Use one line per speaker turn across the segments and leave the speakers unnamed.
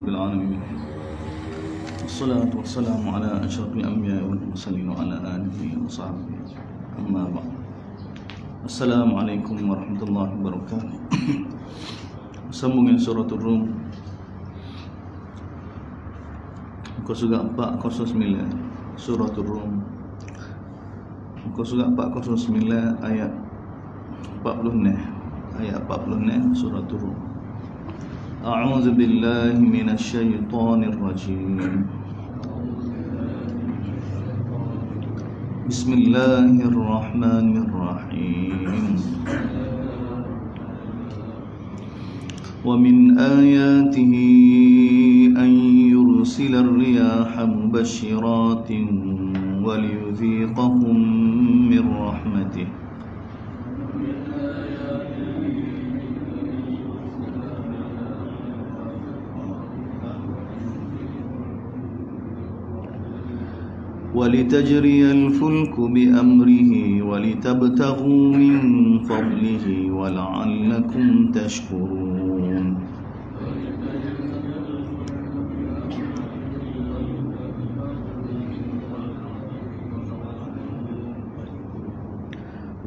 العالمين والصلاة والسلام على أشرف الأنبياء والمرسلين وعلى آله وصحبه أما بعد. السلام عليكم ورحمة الله وبركاته. Sambung dengan surah Rum. Muka surat 409 surah Rum. Muka surat 409 ayat 40 ayat 40 surah Rum. A'udzu billahi minasy syaithanir rajim. Bismillahirrahmanirrahim. Wa min ayatihi an yursila ar-riyaha mubashshiratin wa liyudhiqahum min rahmatihi. وَلِتَجْرِيَ الْفُلْكُ بِأَمْرِهِ وَلِتَبْتَغُوا مِنْ فَضْلِهِ وَلَعَلَّكُمْ تَشْكُرُونَ.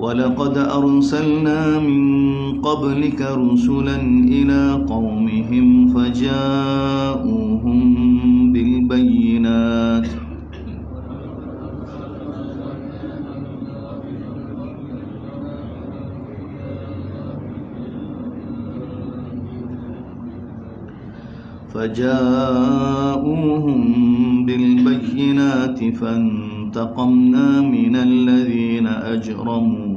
وَلَقَدْ أَرْسَلْنَا مِنْ قَبْلِكَ رُسُلًا إِلَى قَوْمِهِمْ فَجَاءُوهُمْ بِالْبَيِّنَاتِ فانتقمنا من الذين أجرموا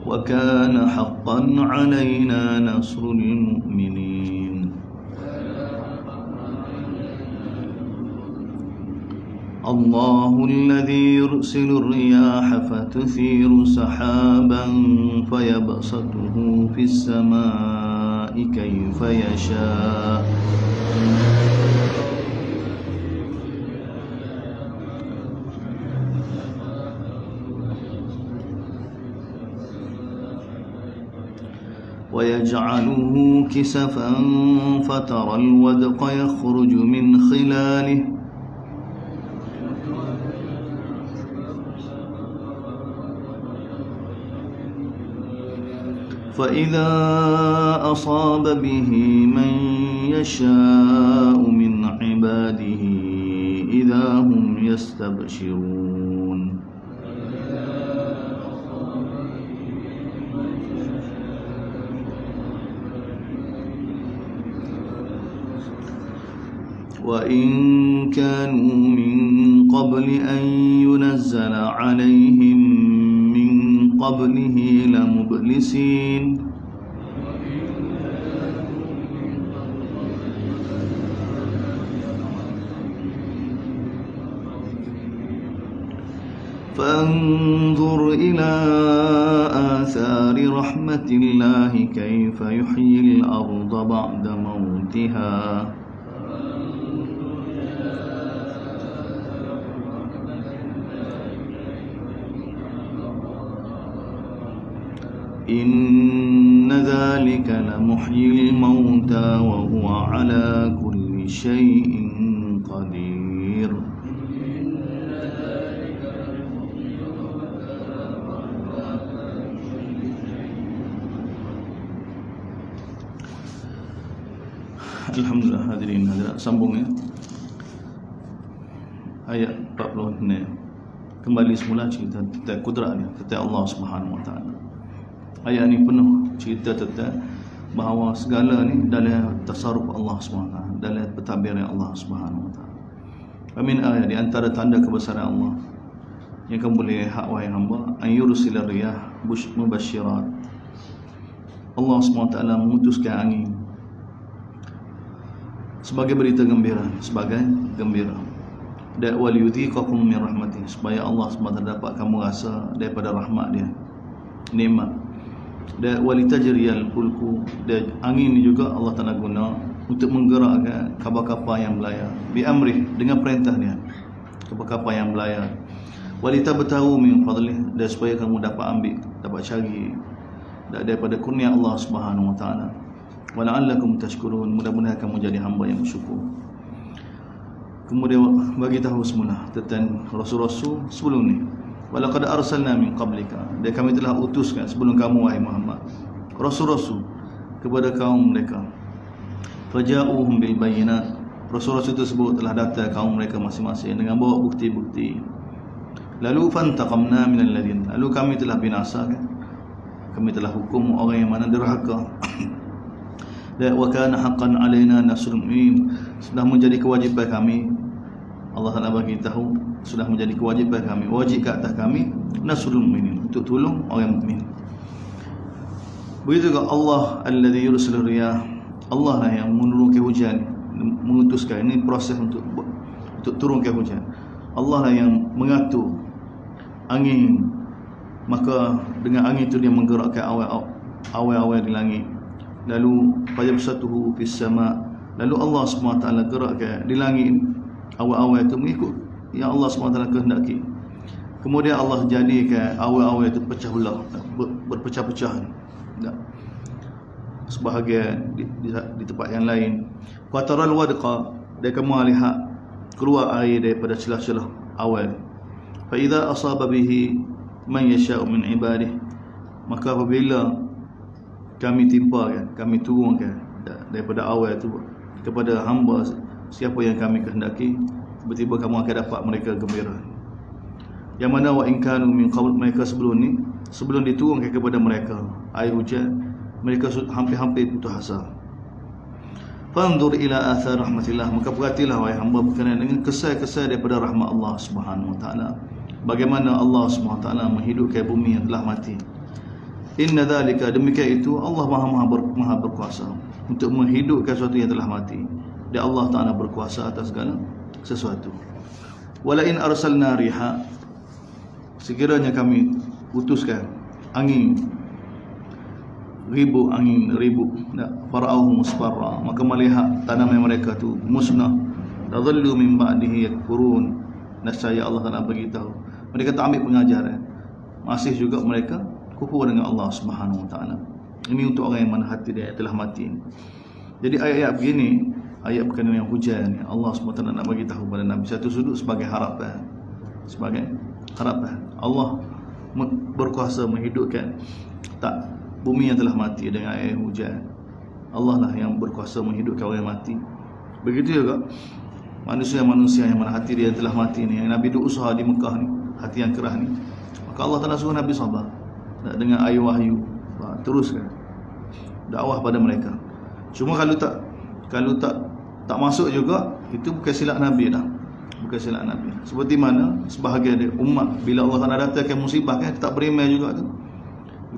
وكان حقا علينا نصر المؤمنين. الله الذي يرسل الرياح فتثير سحابا فيبسطه في السماء كيف يشاء ويجعله كسفا فترى الودق يخرج من خلاله فإذا أصاب به من يشاء من عباده إذا هم يستبشرون. وإن كانوا من قبل أن ينزل عليهم قبله لمبلسين. فانظر إلى آثار رحمة الله كيف يحيي الأرض بعد موتها إن ذلك لمحيي الموتى وهو على كل شيء قدير. Alhamdulillah, hadirin hadirat, sambung ya. Ayat 40 ni kembali semula cerita tentang kudratnya, tentang Allah Subhanahu Wa Taala. Ayat ni penuh cerita tentang bahawa segala ni dalam tasarruf Allah SWT, dalam pentadbiran Allah SWT. Amin. Ayat di antara tanda kebesaran Allah yang kamu boleh lihat wahai hamba, an yursilar riyah mubasyirat. Allah SWT mengutuskan angin sebagai berita gembira, dan waliyudhiqakum min rahmatih, supaya Allah SWT dapat kamu rasa daripada rahmat dia, nikmat. Dan walitajriyal fulku, dan angin ni juga Allah Taala guna untuk menggerakkan kapal-kapal yang berlayar bi amrih, dengan perintah dia, kapal-kapal yang berlayar. walitabtahu min fadlih, dan supaya kamu dapat ambil, dapat cari daripada kurnia Allah Subhanahu wa taala. Wa la'allakum tashkurun, mudah-mudahan kamu jadi hamba yang bersyukur. Kemudian bagi tahu semula tentang rasul-rasul sebelum ni. Walaqad arsalna min qablika, dan kami telah utuskan sebelum kamu wahai Muhammad rasul-rasul kepada kaum mereka. Faja'uhum bil bayyinat, rasul-rasul tersebut telah datang kaum mereka masing-masing dengan bawa bukti-bukti. Lalu fantaqamna minal ladin, lalu kami telah binasakan, kami telah hukum orang yang mana derhaka. Dan wa kana haqqan alaina nasrul mu'minin, sudah menjadi kewajipan kami, Allah Taala bagi tahu, sudah menjadi kewajipan kami, wajib ke atas kami nasrul mu'minin, untuk tolong orang mukmin. Begitu juga Allah alladzi yursilur riyah, Allah lah yang menurunkan hujan, mengutuskan, ini proses untuk turunkan hujan. Allah lah yang mengatur angin, maka dengan angin itu dia menggerakkan awal-awal di langit. Lalu fayabsatuhu fis sama, lalu Allah SWT gerakkan di langit awal-awal itu mengikut yang Allah SWT kehendaki. Kemudian Allah jadikan awal-awal itu pecah belah, berpecah-pecahan. Sebahagian di tempat yang lain. Qataral wadqa, dia kamu lihat keluar air daripada celah-celah awal. Fa idza asaba bihi man yasha'u min ibadihi, maka apabila kami timpakan, kami turunkan daripada awal itu kepada hamba siapa yang kami kehendaki, tiba-tiba kamu akan dapat mereka gembira. Yang mana wa in kanu min qabl, mereka sebelum diturunkan kepada mereka air hujan, mereka hampir-hampir putus asa. Fanzur ila athar rahmatillah, maka perhatilah wahai hamba berkenaan dengan kesan-kesan daripada rahmat Allah Subhanahu wa taala. Bagaimana Allah Subhanahu wa taala menghidupkan bumi yang telah mati. Inna dzalika, demikian itu Allah maha berkuasa untuk menghidupkan sesuatu yang telah mati, dan Allah Taala berkuasa atas segala sesuatu. Wala in arsalna riha, sekiranya kami utuskan angin ribu, fara'uhu musfarra, maka melihat tanaman mereka tu musnah. Tadhallu min ba'dihi yakfurun, nescaya Allah Taala beritahu mereka tak ambil pengajaran, masih juga mereka kufur dengan Allah Subhanahu wa taala. Ini untuk orang yang mana hati dia telah mati. Jadi ayat-ayat begini, ayat berkenaan dengan hujan, Allah SWT nak bagi tahu pada Nabi satu sudut sebagai harapan. Allah berkuasa menghidupkan bumi yang telah mati dengan air hujan. Allah lah yang berkuasa menghidupkan orang yang mati. Begitu juga manusia-manusia yang mana hati dia telah mati ni, yang Nabi duk usaha di Mekah ni, hati yang kerah ni, maka Allah Taala suruh Nabi sabar dengan air wahyu, teruskan dakwah pada mereka. Cuma kalau tak masuk juga, itu bukan silap Nabi dah, bukan silap Nabi. Seperti mana sebahagian dia umat, bila Allah Taala datangkan musibah kan tak beriman juga tu,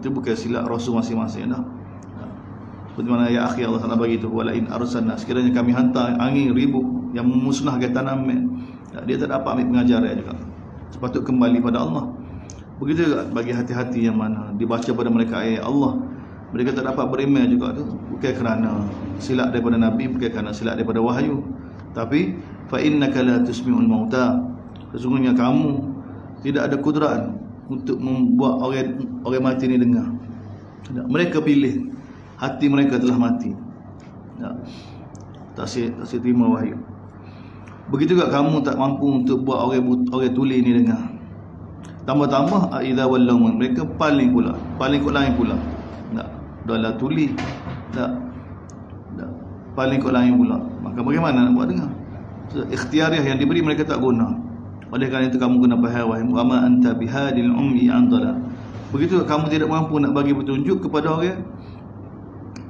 itu bukan silap Rasul masing-masing dah. Seperti mana ya akhi, Allah Taala bagi tu, wala in arsalna, sekiranya kami hantar angin ribu yang memusnahkan tanaman, dia tak dapat ambil pengajaran juga, sepatut kembali pada Allah. Begitu juga bagi hati-hati yang mana dibaca pada mereka ayat Allah, mereka tak dapat beriman juga tu, bukan kerana silap daripada Nabi, bukan kerana silap daripada wahyu, tapi fa innaka la tusmi'ul mauta, sesungguhnya kamu tidak ada kudrat untuk membuat orang mati ni dengar. Mereka pilih, hati mereka telah mati, tak terima wahyu. Begitu juga kamu tak mampu untuk buat orang tuli ni dengar. Tambah-tambah idza wallau, mereka paling kot lain pula. Dah tuli, paling kot lain pula. Maka bagaimana nak buat dengar? Ikhtiariah yang diberi mereka tak guna. Oleh kerana itu kamu kena faham, wa ma anta bihadil ummi an dhalal. Begitu kamu tidak mampu nak bagi petunjuk kepada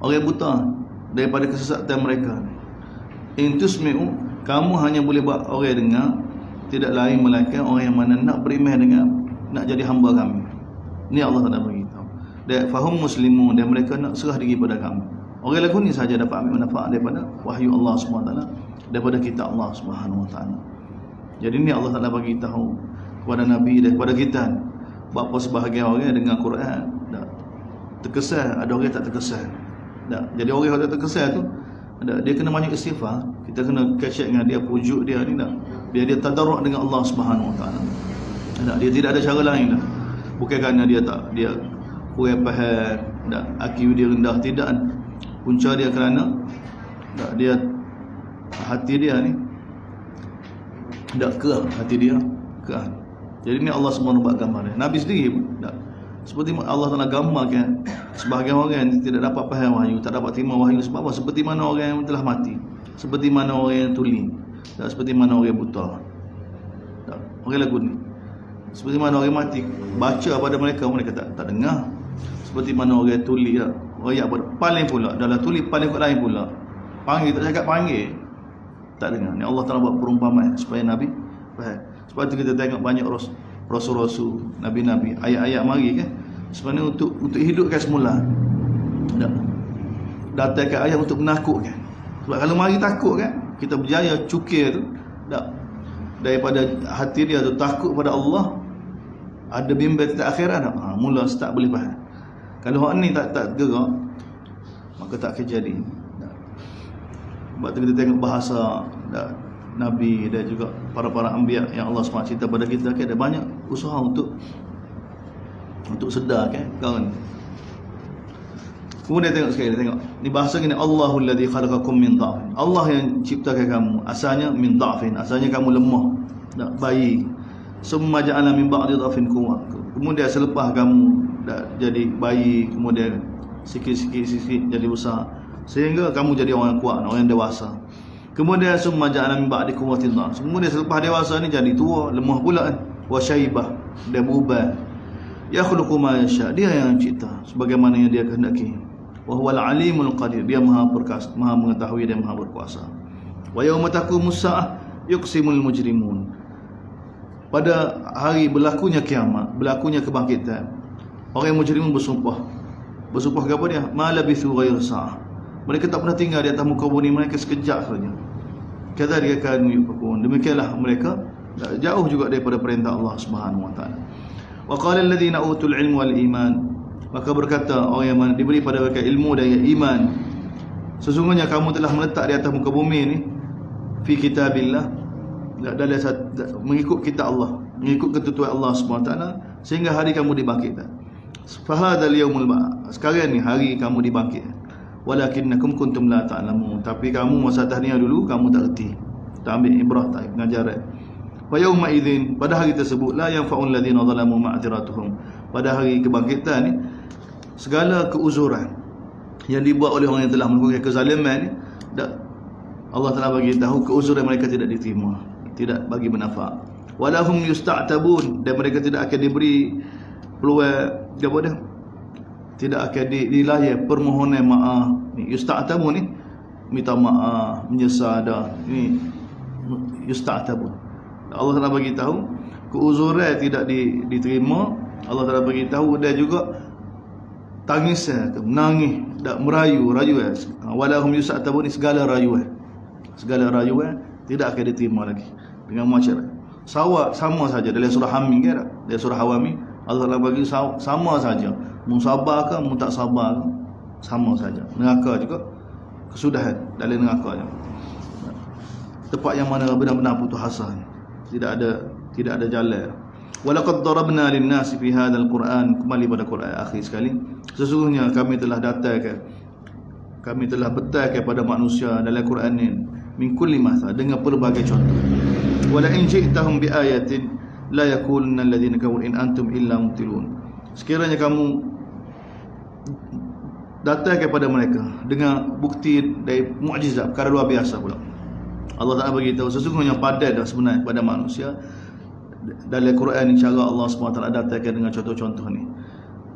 orang buta daripada kesesatan mereka. In tusmi'u, kamu hanya boleh buat orang dengar, tidak lain melainkan orang yang mana nak beriman dengan, nak jadi hamba kami. Ini Allah Taala beritahu. Dan fahum muslimun, dan mereka nak serah diri pada kami. Orang lagu ni saja dapat ambil manfaat daripada wahyu Allah SWT, daripada kitab Allah SWT. Jadi ini Allah Taala bagi tahu kepada Nabi dan kepada kita. Bapa sebahagian orang dengar Quran terkesan, ada orang tak terkesan. Jadi orang yang tak terkesan tu, dia kena banyak istighfar. Kita kena catch dengan dia, pujuk dia ni dah, biar dia tadarruk dengan Allah Subhanahu Wa Taala. Dia tidak ada cara lain dah. Bukan kerana dia kurang faham, IQ dia rendah, tidak. Punca dia kerana dia hati dia ni kerah, hati dia kerah. Jadi ni Allah SWT buat gambar dia. Nabi sendiri pun seperti Allah Taala gambarkan sebahagian orang yang tidak dapat faham wahyu, tak dapat terima wahyu sebab apa? Seperti mana orang yang telah mati, seperti mana orang yang tuli, seperti mana orang yang buta. Orang lagu ni seperti mana orang mati, baca pada mereka tak dengar. Seperti mana orang tuli lah, royak paling pula, dalam tuli paling kot lain pula, panggil tak cakap panggil, tak dengar. Ni Allah Taala buat perumpamaan supaya Nabi faham. Sebab tu kita tengok banyak rasul-rasul, nabi-nabi, ayat-ayat mari kan, sebenarnya untuk hidupkan semula. Datangkan ayat untuk menakutkan. Sebab kalau mari takut kan, kita berjaya cukir tu, daripada hati dia tu takut pada Allah, ada bimbang tidak akhirat tak? Mula start boleh faham. Kalau hak ni tak gerak, maka tak kejadi. Sebab tu kita tengok bahasa Nabi dan juga para anbiya yang Allah SWT cerita pada kita, ada banyak usaha untuk sedar kan kawan. Kemudian tengok ni bahasa gini, Allahul ladzi khalaqakum min dha'fin. Allah yang ciptakan kamu asalnya min dha'fin, asalnya kamu lemah, bayi. Summa ja'ala min ba'di dha'fin quwwah. Kemudian selepas kamu jadi bayi, kemudian sikit-sikit jadi besar sehingga kamu jadi orang kuat, orang dewasa. Kemudian summa ja'ala min ba'di quwwatin dha'f. Kemudian selepas dewasa ni jadi tua, lemah pula kan. Wa syaibah, dia berubah. Yakhluqu ma yasha, dia yang cipta sebagaimana yang dia kehendaki. Wa huwal alimul qadir, dia maha perkasa, maha mengetahui, dan maha berkuasa. Wa yauma taqumus saah yuqsimul mujrimun. Pada hari berlakunya kiamat, berlakunya kebangkitan, orang mujrimun bersumpah ke apa dia? Ma labithu ghayra sa'ah. Mereka tak pernah tinggal di atas muka bumi mereka sekejap saja. Kadzalika kanu yufakun. Demikianlah mereka jauh juga daripada perintah Allah Subhanahu wa taala. Wa qala alladhina utul ilma wal iman. Maka berkata orang yang diberi pada mereka ilmu dan iman, sesungguhnya kamu telah meletak di atas muka bumi ni fi kitabillah, dalam mengikut kitab Allah, mengikut ketentuan Allah Subhanahu wa taala, sehingga hari kamu dibangkitkan. Fahadzal yaumul ba'ats, sekarang ni hari kamu dibangkitkan. Walakinnakum kuntum la ta'lamun, tapi kamu masa tahniah dulu kamu tak reti, tak ambil ibrah, tak pengajaran. Wa yauma idzin, pada hari tersebut la yanfa'ul ladzina zalamu ma'dziratuhum, pada hari kebangkitan ni segala keuzuran yang dibuat oleh orang yang telah melakukan kezaliman ni, Allah telah bagi tahu keuzuran mereka tidak diterima, tidak bagi manfaat. Walahum yusta'tabun, dan mereka tidak akan diberi peluang apa dia? Tidak akan dilayan permohonan maaf. Ni yusta'tabun ni minta maaf, menyesal dah. Ini yusta'tabun. Allah telah bagi tahu keuzuran tidak diterima. Allah telah bagi tahu, dan juga tangis, menangis, tak merayu. Walahum yusta'tabun, segala rayuan. Segala rayuan tidak akan diterima lagi dengan masyarakat. Sama saja dalam surah Hamim kan, dalam surah Hawami Allah Taala bagi sama saja. Mu sabar ke, mu tak sabar ke, sama saja. Neraka juga kesudahan dalam neraka je. Tempat yang mana benar-benar putus asa, tidak ada jalan. Walaqad darabna lin-nasi fi hadzal Qur'an, kembali pada Quran akhir sekali. Sesungguhnya kami telah betulkan kepada manusia dalam Quran ini min kulli mathal, dengan pelbagai contoh. Wala in ji'tahum bi ayatin la yakunna alladhina kafaru in antum illa mubtilun. Sekiranya kamu datang kepada mereka dengan bukti dari mukjizat, perkara luar biasa pula, Allah Taala bagi tahu sesungguhnya padat dah sebenarnya pada manusia dalam Quran ni cara Allah SWT datangkan dengan contoh-contoh ni.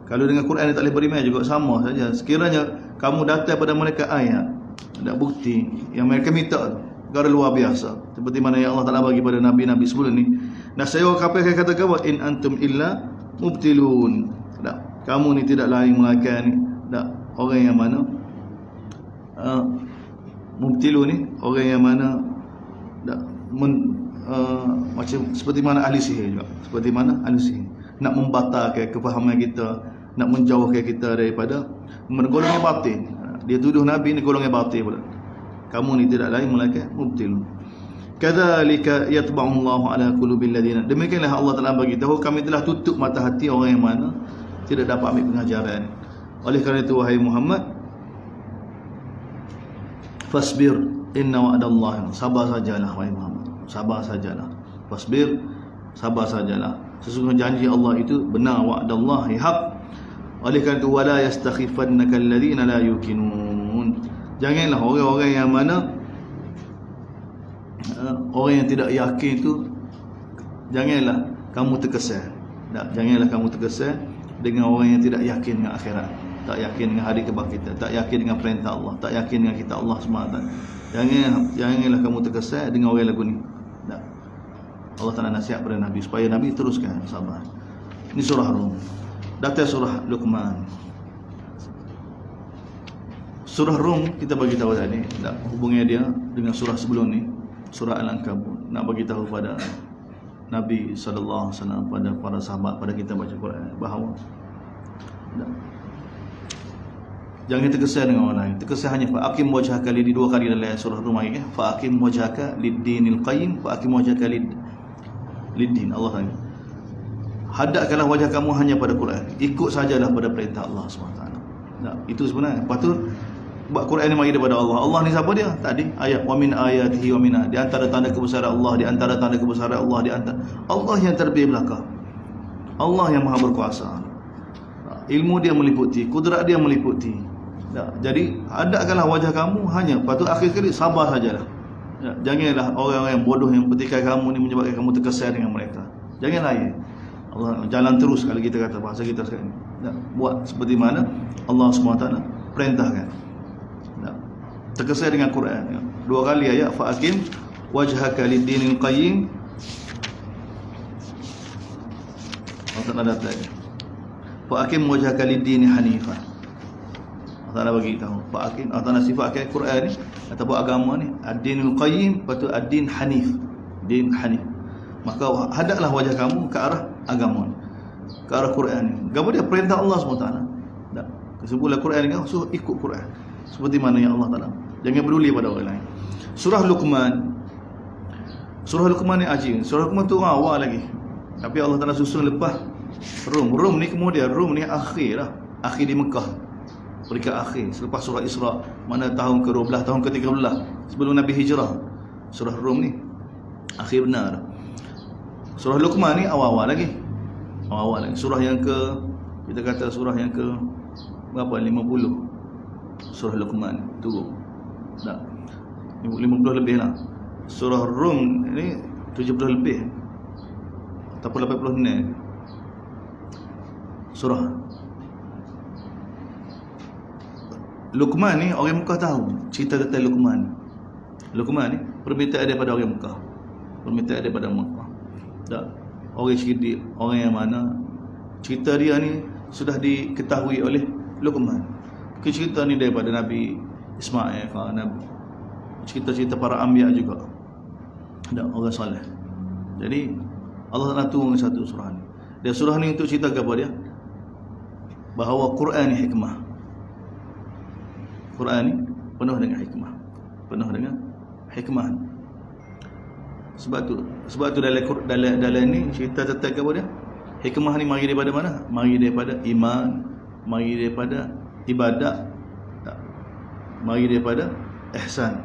Kalau dengan Quran ni tak boleh beriman juga sama saja. Sekiranya kamu datang pada mereka ayat, ada bukti yang mereka minta, perkara luar biasa, seperti mana yang Allah Taala bagi pada nabi-nabi sebelum ni. Nasaya kafir kata kamu in antum illa mubtilun. Kamu ni tidak lain melainkan orang yang mana mubtilun ni orang yang mana macam seperti mana ahli sihir juga, seperti mana ahli sihir nak membatalkan kefahaman kita, nak menjauhkan kita daripada golongan batin. Dia tuduh Nabi ni golongan batin pula. Kamu ni tidak lain melainkan mubtilun. Kadzalika yatba'u Allahu ala qulubil ladina. Demikianlah Allah Taala bagi tahu, kami telah tutup mata hati orang yang mana tidak dapat ambil pengajaran. Oleh kerana itu wahai Muhammad, fasbir inna wa'dallahi, sabar sajalah wahai Muhammad, sabar sajalah. Fasbir, sabar sajalah. Sesungguhnya janji Allah itu benar, wa'dallahi haq. Oleh kerana itu wala yastakhifannaka alladhina la yuqinun. Janganlah orang-orang yang mana orang yang tidak yakin itu, janganlah kamu terkesan. Janganlah kamu terkesan dengan orang yang tidak yakin dengan akhirat, tak yakin dengan hari kebangkitan, tak yakin dengan perintah Allah, tak yakin dengan kitab Allah SWT. Janganlah kamu terkesan dengan orang lagu ni. Allah Ta'ala nasihat pada Nabi supaya Nabi teruskan sabar. Ini surah Rum. Datang surah Luqman. Surah Rum kita bagi tahu tadi, hubungnya dia dengan surah sebelum ni, surah Al-Ankabut. Nak bagi tahu pada Nabi sallallahu alaihi wasallam, pada para sahabat, pada kita baca Quran, bahawa jangan terkesan dengan orang lain. Terkesan hanya fa aqim wajhaka lid, dua kali dalam surah Rum ini, fa aqim wajhaka lid-dinil qayyim, fa aqim wajhaka lid-din. Allah tanya, hadapkanlah wajah kamu hanya pada Quran, ikut sajalah pada perintah Allah SWT. Itu sebenarnya. Lepas tu buat Quran ni mari daripada Allah. Allah ni siapa dia? Tadi ayat wa min ayatihi wa min, di antara tanda kebesaran Allah, di antara tanda kebesaran Allah, di antara Allah yang terlebih belakang, Allah yang maha berkuasa. Ilmu dia meliputi, kudrat dia meliputi. Jadi hadapkanlah wajah kamu hanya, lepas tu akhir sekali sabar sajalah. Janganlah orang-orang yang bodoh yang petikai kamu ni menyebabkan kamu terkesan dengan mereka. Janganlah ya. Allah jalan terus, kalau kita kata bahasa kita sekarang ni. Buat seperti mana Allah SWT perintahkan. Terkesan dengan Quran. Dua kali ayat fa aqim wajhaka lid-dinil qayyim. Allah Ta'ala datang. Fa aqim wajhaka lid-dini hanifan. Allah Ta'ala bagi tahu. Fa aqim, Allah Ta'ala sifatkan Quran ni ataupun agama ni ad-dinul qayyim, lepas ad-din hanif. Din hanif. Maka hadaplah wajah kamu ke arah agama ni, ke arah Quran ni. Gapo dia? Perintah Allah SWT. Kesimpulan Quran ni kan suruh ikut Quran seperti mana yang Allah Ta'ala. Jangan peduli pada orang lain. Surah Luqman. Surah Luqman ni ajib. Surah Luqman tu awal lagi, tapi Allah Ta'ala susun lepas Rum. Rum ni kemudian, Rum ni akhir lah, akhir di Mekah, peringkat akhir selepas surah Isra, mana tahun ke-12, tahun ke-13 sebelum Nabi hijrah. Surah Rum ni akhir benar. Surah Luqman ni awal-awal lagi. Awal-awal lagi. Surah yang ke, kita kata surah yang ke berapa? 50. Surah Luqman turun. Tak. 50 lebih lah. Surah Rum ni 70 lebih. Ataupun 86. Surah Luqman ni orang Mekah tahu cerita tentang Luqman. Luqman ni permintaan daripada orang Mekah. Permintaan daripada Mekah. Tak. Orang cerdik, orang yang mana cerita dia ni sudah diketahui oleh Luqman. Cerita ni daripada Nabi Ismail, Nabi, cerita-cerita para anbiya juga. Dan orang soleh. Jadi Allah Ta'ala turun satu surah ni. Dan surah ni untuk cerita apa dia? Bahawa Quran ni hikmah. Quran ni penuh dengan hikmah. Penuh dengan hikmah. Sebab tu dalam ni cerita tentang apa dia? Hikmah ni mari daripada mana? Mari daripada iman, mari daripada ibadat, mari daripada ihsan.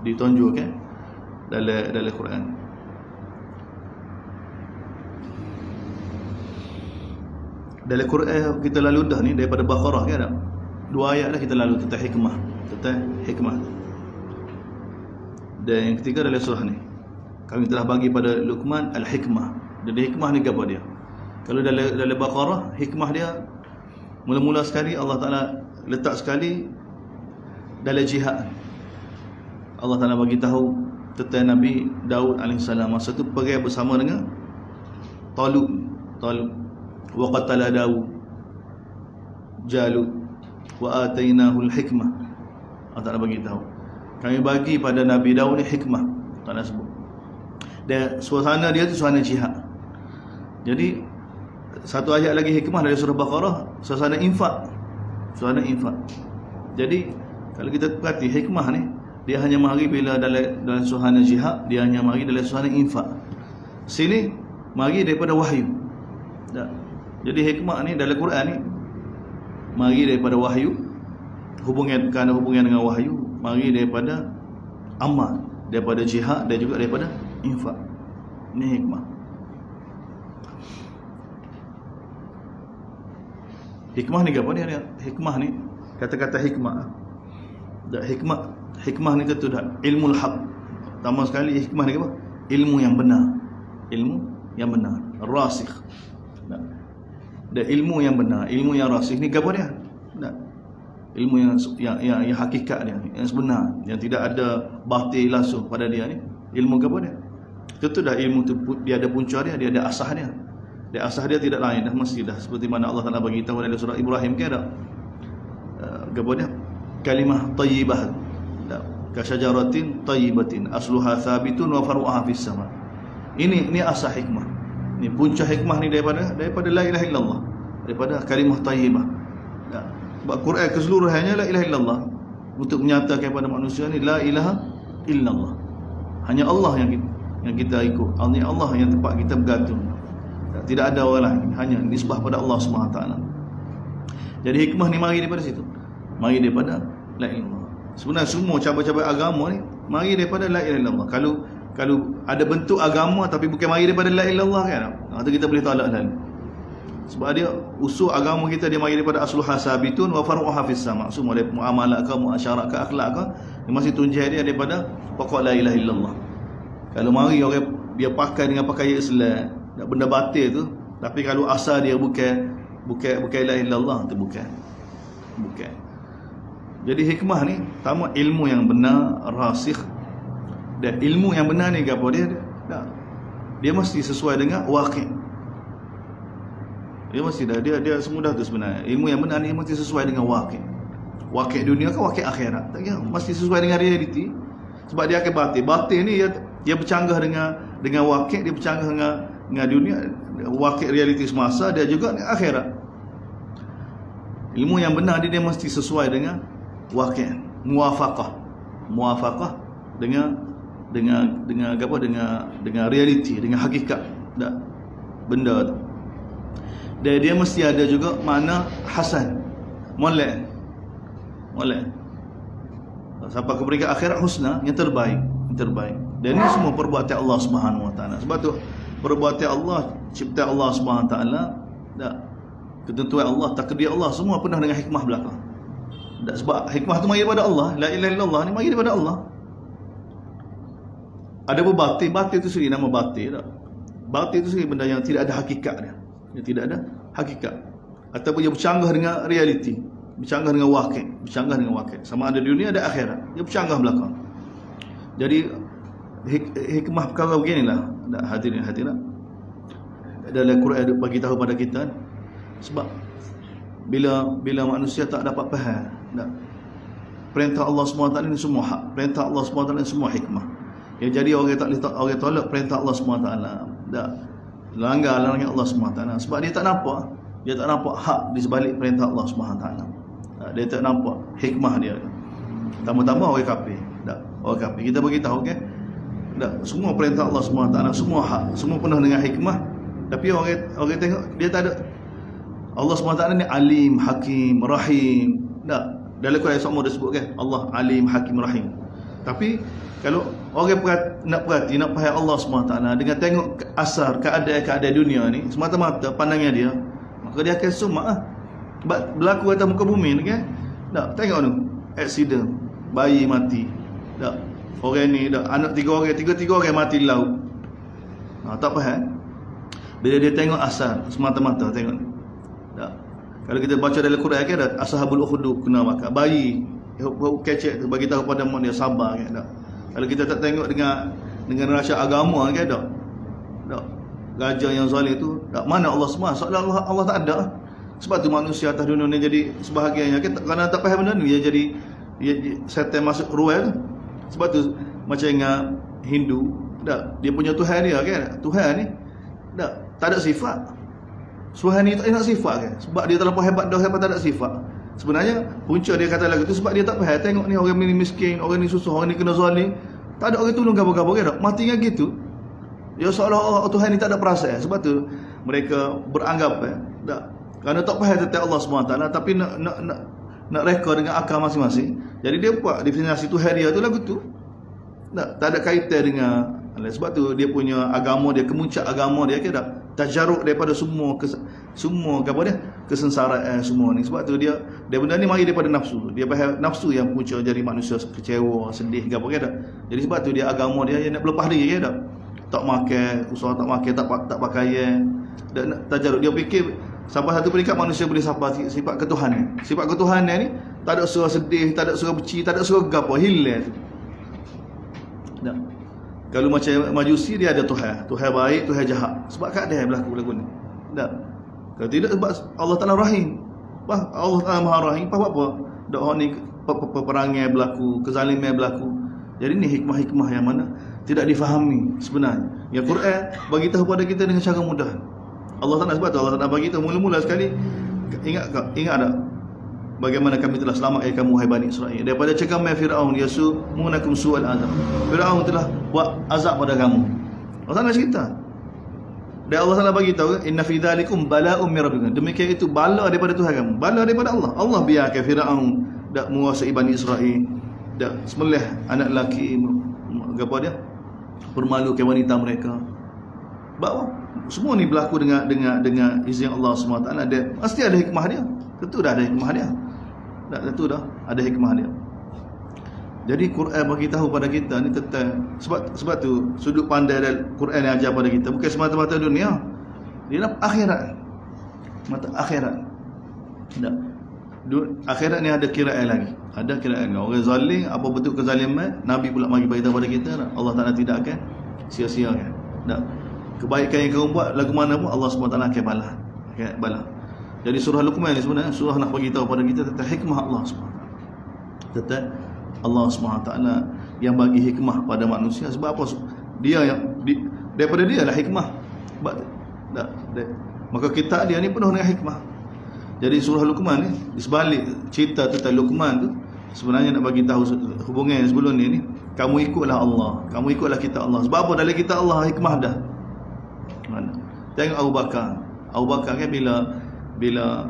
Ditunjukkan dalam Quran. Dalam Quran kita lalu dah ni daripada Baqarah kan ada. 2 ayat dah kita lalu tentang hikmah. Dan yang ketiga dalam surah ni kami telah bagi pada Luqman al-hikmah. Jadi hikmah ni apa dia? Kalau dalam Baqarah, hikmah dia mula-mula sekali Allah Ta'ala letak sekali dalam jihad. Allah Ta'ala bagi tahu tentang Nabi Daud AS. Masa tu pergi bersama dengan Talut. Wa qatala Daud Jalut wa atainahu al-hikmah. Allah Ta'ala bagi tahu, kami bagi pada Nabi Daud ni hikmah. Tak nak sebut. Dan suasana dia tu suasana jihad. Jadi satu ayat lagi hikmah dari surah Baqarah, suasana infak. Suasana infak. Jadi kalau kita perhati hikmah ni dia hanya mari bila dalam suasana jihad, dia hanya mari dalam suasana infak. Sini mari daripada wahyu. Tak. Jadi hikmah ni dalam Quran ni mari daripada wahyu, kerana hubungan dengan wahyu, mari daripada amal, daripada jihad dan juga daripada infak. Ini hikmah. Hikmah ni apa dia? Hikmah ni, kata-kata hikmah. Dan hikmah ni tentu dah ilmu haq. Pertama sekali hikmah ni apa? Ilmu yang benar. Ilmu yang benar, rasikh. Dan ilmu yang benar, ilmu yang rasikh ni apa dia? Ilmu yang hakikat dia, yang sebenar, yang tidak ada batil langsung pada dia ni. Ilmu apa dia? Tentu dah ilmu tu dia ada punca dia ada asas dia. Dia asas dia tidak lain dah, mesti dah seperti mana Allah Taala bagi tahu dalam surah Ibrahim ke ada. Apa dia? Kalimah thayyibah. Ka syajaratin thayyibatin asluha thabitun wa faru'uha fis sama. Ini asas hikmah. Ini punca hikmah ni daripada la ilaha illallah, daripada kalimah thayyibah. Sebab Quran keseluruhannya la ilaha illallah, untuk menyatakan kepada manusia ni la ilaha illallah. Hanya Allah yang kita ikut. Hanya Allah yang tempat kita bergantung. Tidak ada orang lain, hanya nisbah pada Allah SWT. Jadi hikmah ni mari daripada situ, mari daripada la ilaha illallah. Sebenarnya semua cabang-cabang agama ni mari daripada la ilaha illallah. Kalau ada bentuk agama tapi bukan mari daripada la ilaha illallah kan, itu kita boleh tolak dah. Sebab dia usul agama kita dia mari daripada asluha sabitun wa faru'uha fis sama. Semua dari muamalah ke, muasyarat ke, akhlak ke, dia masih tunjai dia daripada pokok la ilaha illallah. Kalau mari orang dia pakai dengan pakaian Islam, benda batil tu, tapi kalau asal dia bukan la ilaha illallah, tu bukan. Jadi hikmah ni pertama ilmu yang benar, rasikh. Dan ilmu yang benar ni apa dia mesti sesuai dengan waqi'. Dia mesti dia semudah tu sebenarnya. Ilmu yang benar ni mesti sesuai dengan waqi'. Waqi' dunia ke waqi' akhirat. Tak kira, mesti sesuai dengan realiti. Sebab dia akan batil. Batil ni dia bercanggah dengan waqi', dia bercanggah dengan dunia, waqi' realiti semasa, dia juga dengan akhirat. Ilmu yang benar dia mesti sesuai dengan waqi', muwafaqah dengan realiti, dengan hakikat benda tu. Dan dia mesti ada juga makna hasan, molek. Sampai ke peringkat akhirat husna, yang terbaik. Dan ini semua perbuatan Allah Subhanahu Wa Taala. Sebab tu perbuatan Allah, cipta Allah Subhanahu Wa Taala, ketentuan Allah, takdir Allah, semua penuh dengan hikmah belakang. Sebab hikmah tu mari daripada Allah. La ilaha illallah ni mari daripada Allah. Ada batil tu sendiri nama batil tak? Batil tu sendiri benda yang tidak ada hakikat dia. Yang tidak ada hakikat. Ataupun dia bercanggah dengan realiti, bercanggah dengan waqi', sama ada dunia ada akhirat. Dia bercanggah belakang. Jadi hikmah perkara beginilah, hadirin hadirat. Dalam Quran bagi tahu pada kita, sebab bila manusia tak dapat faham perintah Allah SWT ini semua hak, perintah Allah SWT ini semua hikmah. Ya, jadi orang tolak perintah Allah SWT, langgar larangan Allah SWT, sebab dia tak nampak hak di sebalik perintah Allah SWT. Dia tak nampak hikmah dia. Tambah-tambah orang kafir. Kita bagi tahu kan, semua perintah Allah SWT, semua hak, semua penuh dengan hikmah. Tapi orang tengok dia tak ada. Allah SWT ni alim, hakim, rahim. Dalam Quran semua dia sebut kan, Allah alim, hakim, rahim. Tapi kalau orang nak faham Allah SWT dengan tengok asar keadaan dunia ni semata-mata pandangan dia, maka dia akan sumak sebab berlaku atas muka bumi ni kan. Tengok tu aksiden, bayi mati. Orang ni anak tiga orang mati di laut. Tak faham. Bila dia tengok asar semata-mata tengok. Kalau kita baca dalam Quran kan, ashabul ukhdud kena makan bayi kecek tu bagi tahu pada mak dia sabar kan. Kalau kita tak tengok dengan rasa agama kan, raja yang zalim tu mana Allah semua, seolah Allah tak ada. Sebab tu manusia atas dunia ni jadi sebahagiannya kan, kerana tak faham benda ni dia jadi setan masuk ruang tu. Sebab tu macam dengan Hindu, dia punya Tuhan dia kan, Tuhan ni tak ada sifat. Tuhan ni tak nak sifat kan, sebab dia terlalu hebat tak ada sifat. Sebenarnya punca dia kata lagu tu sebab dia tak faham. Tengok ni orang ni miskin, orang ni susah, orang ni kena zalim. Tak ada orang tolong gapo-gapo ke tak? Mati dengan gitu. Ya seolah-olah Tuhan ni tak ada perasaan. Sebab tu mereka beranggap tak. Kerana tak faham tentang Allah SWT, tapi nak reka dengan akal masing-masing. Jadi dia buat definisi Tuhan dia tu lagu tu. Tak ada kaitan dengan. Sebab tu dia punya agama dia, kemuncak agama dia ke tak tajaruk daripada semua apa dia kesengsaraan semua ni. Sebab tu dia benda ni mari daripada nafsu. Dia faham nafsu yang punca jadi manusia kecewa, sedih ke apa ke tak. Jadi sebab tu dia agama dia yang nak berlepas diri ke tak. Tak makan, usaha tak makan, tak pakaian. Dan tajaruk dia fikir sampai satu peringkat manusia boleh sampai sifat ketuhanan. Sifat ketuhanan ni tak ada suara sedih, tak ada suara benci, tak ada suara gapo, hilang tu. Tak. Kalau macam Majusi dia ada Tuhan baik, Tuhan jahat. Sebab keadaan berlaku lagu ni. Tak. Kalau tidak sebab Allah Taala Rahim. Allah Taala Maha Rahim. Apa dak ni peperangan berlaku, kezaliman berlaku. Jadi ni hikmah-hikmah yang mana tidak difahami sebenarnya. Yang Quran bagi tahu pada kita dengan cara mudah. Allah Taala sebab tu Allah Taala bagi tahu mula-mula sekali. Ingat tak? Bagaimana kami telah selamatkan kamu hai Bani Israel daripada cengkaman Firaun yasumunakum su'al azab. Firaun telah buat azab pada kamu. Allah Taala cerita. Dan Allah Taala bagi tahu inna fi dzalikum bala'un min rabbikum. Demikian itu bala daripada Tuhan kamu. Bala daripada Allah. Allah biarkan Firaun dak menguasai Bani Israel, dak sembelih anak lelaki apa dia? Permalukan wanita mereka. Bahawa semua ni berlaku dengan izin Allah SWT. Dia mesti ada hikmah dia. Tentu dah ada hikmah dia. Tentu dah ada hikmah dia. Jadi Quran bagi tahu pada kita ni tentang sebab tu sudut pandai dari Quran yang ajar pada kita bukan semata-mata dunia. Dia nak akhirat. Mata akhirat. Tak. Akhirat ni ada kiraan lagi. Ada kiraan. Orang zalim apa bentuk kezaliman, Nabi pula bagi tahu pada kita Allah Taala tidak akan sia-siakan. Tak. Kebaikan yang kamu buat lagu mana pun Allah SWT akan balas. Jadi surah Luqman ni sebenarnya surah nak bagi tahu pada kita tentang hikmah Allah SWT. Tentang Allah SWT yang bagi hikmah pada manusia. Sebab apa? Dia yang daripada dia lah hikmah. Sebab maka kitab dia ni penuh dengan hikmah. Jadi surah Luqman ni di sebalik cerita tentang Luqman tu sebenarnya nak bagi tahu hubungan sebelum ni kamu ikutlah Allah, kamu ikutlah kitab Allah. Sebab apa? Dalam kitab Allah hikmah dah. Mana? Tengok Abu Bakar kan bila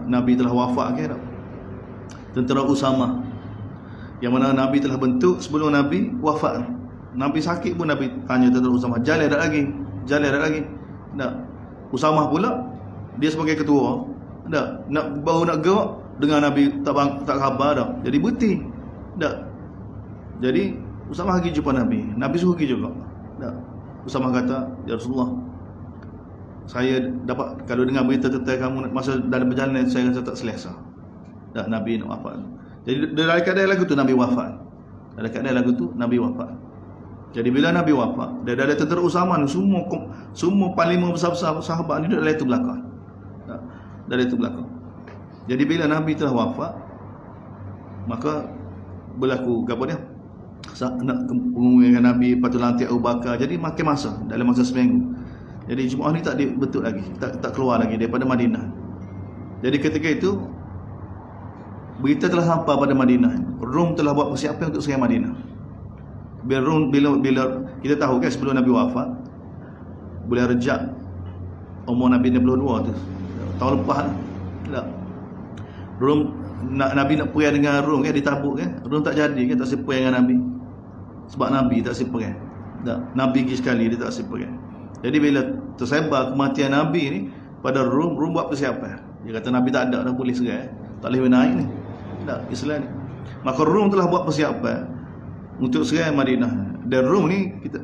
Nabi telah wafat kan, tentera Usama yang mana Nabi telah bentuk sebelum Nabi wafat. Nabi sakit pun Nabi tanya tentera Usama, jalan tak lagi? Tak. Usama pula dia sebagai ketua, baru nak gerak dengan Nabi tak khabar dah. Jadi berhenti. Tak. Jadi Usama pergi jumpa Nabi. Nabi suruh pergi juga. Tak. Usama kata, ya Rasulullah, saya dapat kalau dengar berita tentang kamu masa dalam perjalanan saya rasa tak selesa. Dah Nabi nak wafat. Jadi dalam keadaan lagu tu Nabi wafat. Dalam keadaan lagu tu Nabi wafat. Jadi bila Nabi wafat, dia ada tentera Usama ni semua panglima besar-besar sahabat ni duduk dalam itu belakang. Dari itu belakang. Jadi bila Nabi telah wafat, maka berlaku apa dia? Nak pengumuman Nabi patut lantik Abu Bakar. Jadi makin masa dalam masa seminggu. Jadi Jumaat ni tak dibentuk lagi, tak keluar lagi daripada Madinah. Jadi ketika itu berita telah sampai pada Madinah. Rom telah buat persiapan untuk serang Madinah. Bila kita tahu kan sebelum Nabi wafat, bulan Rejab umur Nabi 62 tu, tahun lepas tak. Rom Nabi nak perang dengan Rom kan, ditabuk kan. Rom tak jadi kan, tak sempat dengan Nabi. Sebab Nabi tak sempat kan. Tak. Nabi pergi sekali dia tak sempat kan. Jadi bila tersebar kematian Nabi ni pada Rom buat persiapan. Dia kata Nabi tak ada dah boleh serang. Tak boleh naik ni. Tak, Islam ni. Maka Rom telah buat persiapan untuk serang Madinah. Dan Rom ni kita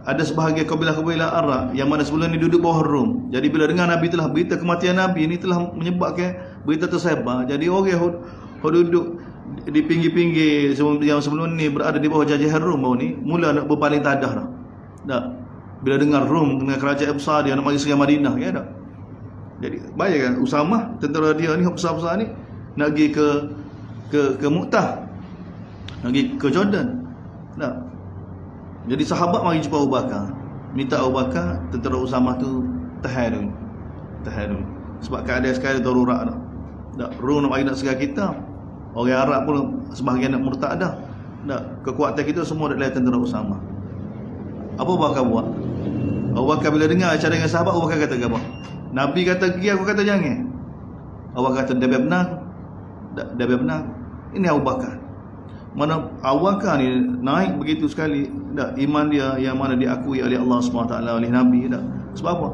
ada sebahagian kabilah-kabilah Arab yang mana sebelum ni duduk bawah Rom. Jadi bila dengar Nabi telah berita kematian Nabi ni telah menyebabkan berita tersebar. Jadi orang yang duduk di pinggir-pinggir yang sebelum ni berada di bawah jajahan Rom baru ni mula nak berpaling tadah dah. Tak. Bila dengar Rom dengan kerajaan besar dia nak mari serang Madinah kan tak. Jadi bayangkan Usama tentera dia ni besar-besar ni nak pergi ke Mu'tah. Nak pergi ke Jordan. Tak. Jadi sahabat mari jumpa Abu Bakar. Minta Abu Bakar tentera Usama tu tahan dulu. Sebab keadaan sekarang darurat dah. Tak. Rom nak mari nak serang kita. Orang Arab pun sebahagian nak murtad dah. Kekuatan kita semua adalah tentera Usama. Apa Abu Bakar buat? Abu Bakar bila dengar acara dengan sahabat, Abu Bakar kata apa? Nabi kata pergi, aku kata jangan. Abu Bakar kata dia benar. Dia benar. Ini Abu Bakar. Mana Abu Bakar ni naik begitu sekali, iman dia yang mana diakui oleh Allah SWT, oleh Nabi. Sebab apa?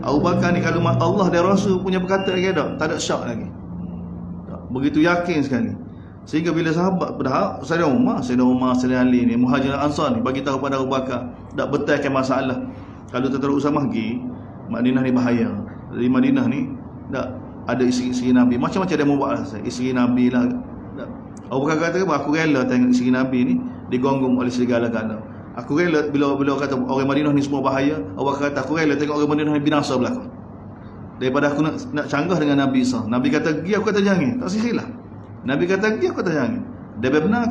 Abu Bakar ni kalau Allah dan Rasul punya berkata lagi tak ada syak lagi. Begitu yakin sekali. Sehingga bila sahabat berhak, Sayyidina Umar, Sayyidina Ali ni, Muhajirin Ansar ni bagi tahu pada Abu Bakar, tak betulkan masalah. Kalau tentera Usamah pergi, Madinah ni bahaya. Di Madinah ni tak ada isteri Nabi. Macam-macam dia mau buat isteri Nabi lah. Abu Bakar kata, aku rela tengok isteri Nabi ni digongong oleh segala-gala. Aku rela bila kata orang Madinah ni semua bahaya, Abu Bakar kata aku rela tengok orang Madinah ni binasa belakang. Daripada aku nak canggah dengan Nabi SAW. Nabi kata pergi, aku kata jangan. Tak silap. Nabi kata pergi, aku kata jangan. Dia benar.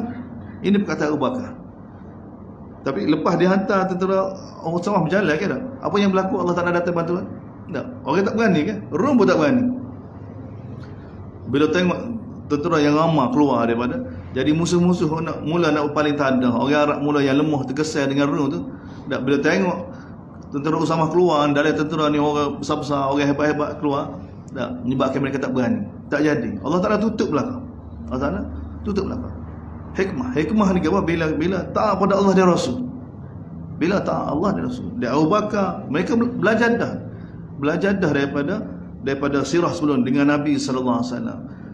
Ini perkataan Abu Bakar. Tapi lepas dia hantar tentera orang Usamah berjalan ke tak? Apa yang berlaku? Allah tak nak datang bantuan? Tak. Orang tak berani ke? Rom pun tak berani. Bila tengok tentera yang ramai keluar daripada, jadi musuh-musuh mula nak paling tanda. Orang Arab mula yang lemah terkesan dengan Rom tu. Tak. Bila tengok tentera Usamah keluar, dari tentera ni orang besar-besar, orang hebat-hebat keluar, tak, menyebabkan mereka tak berani. Tak jadi. Allah Ta'ala tutup belakang. Allah Ta'ala tutup belakang. Hikmah ni apa? Bila taat pada Allah dan Rasul. Bila taat Allah dan Rasul. Dia Abu Bakar, mereka belajar dah daripada sirah sebelum dengan Nabi SAW.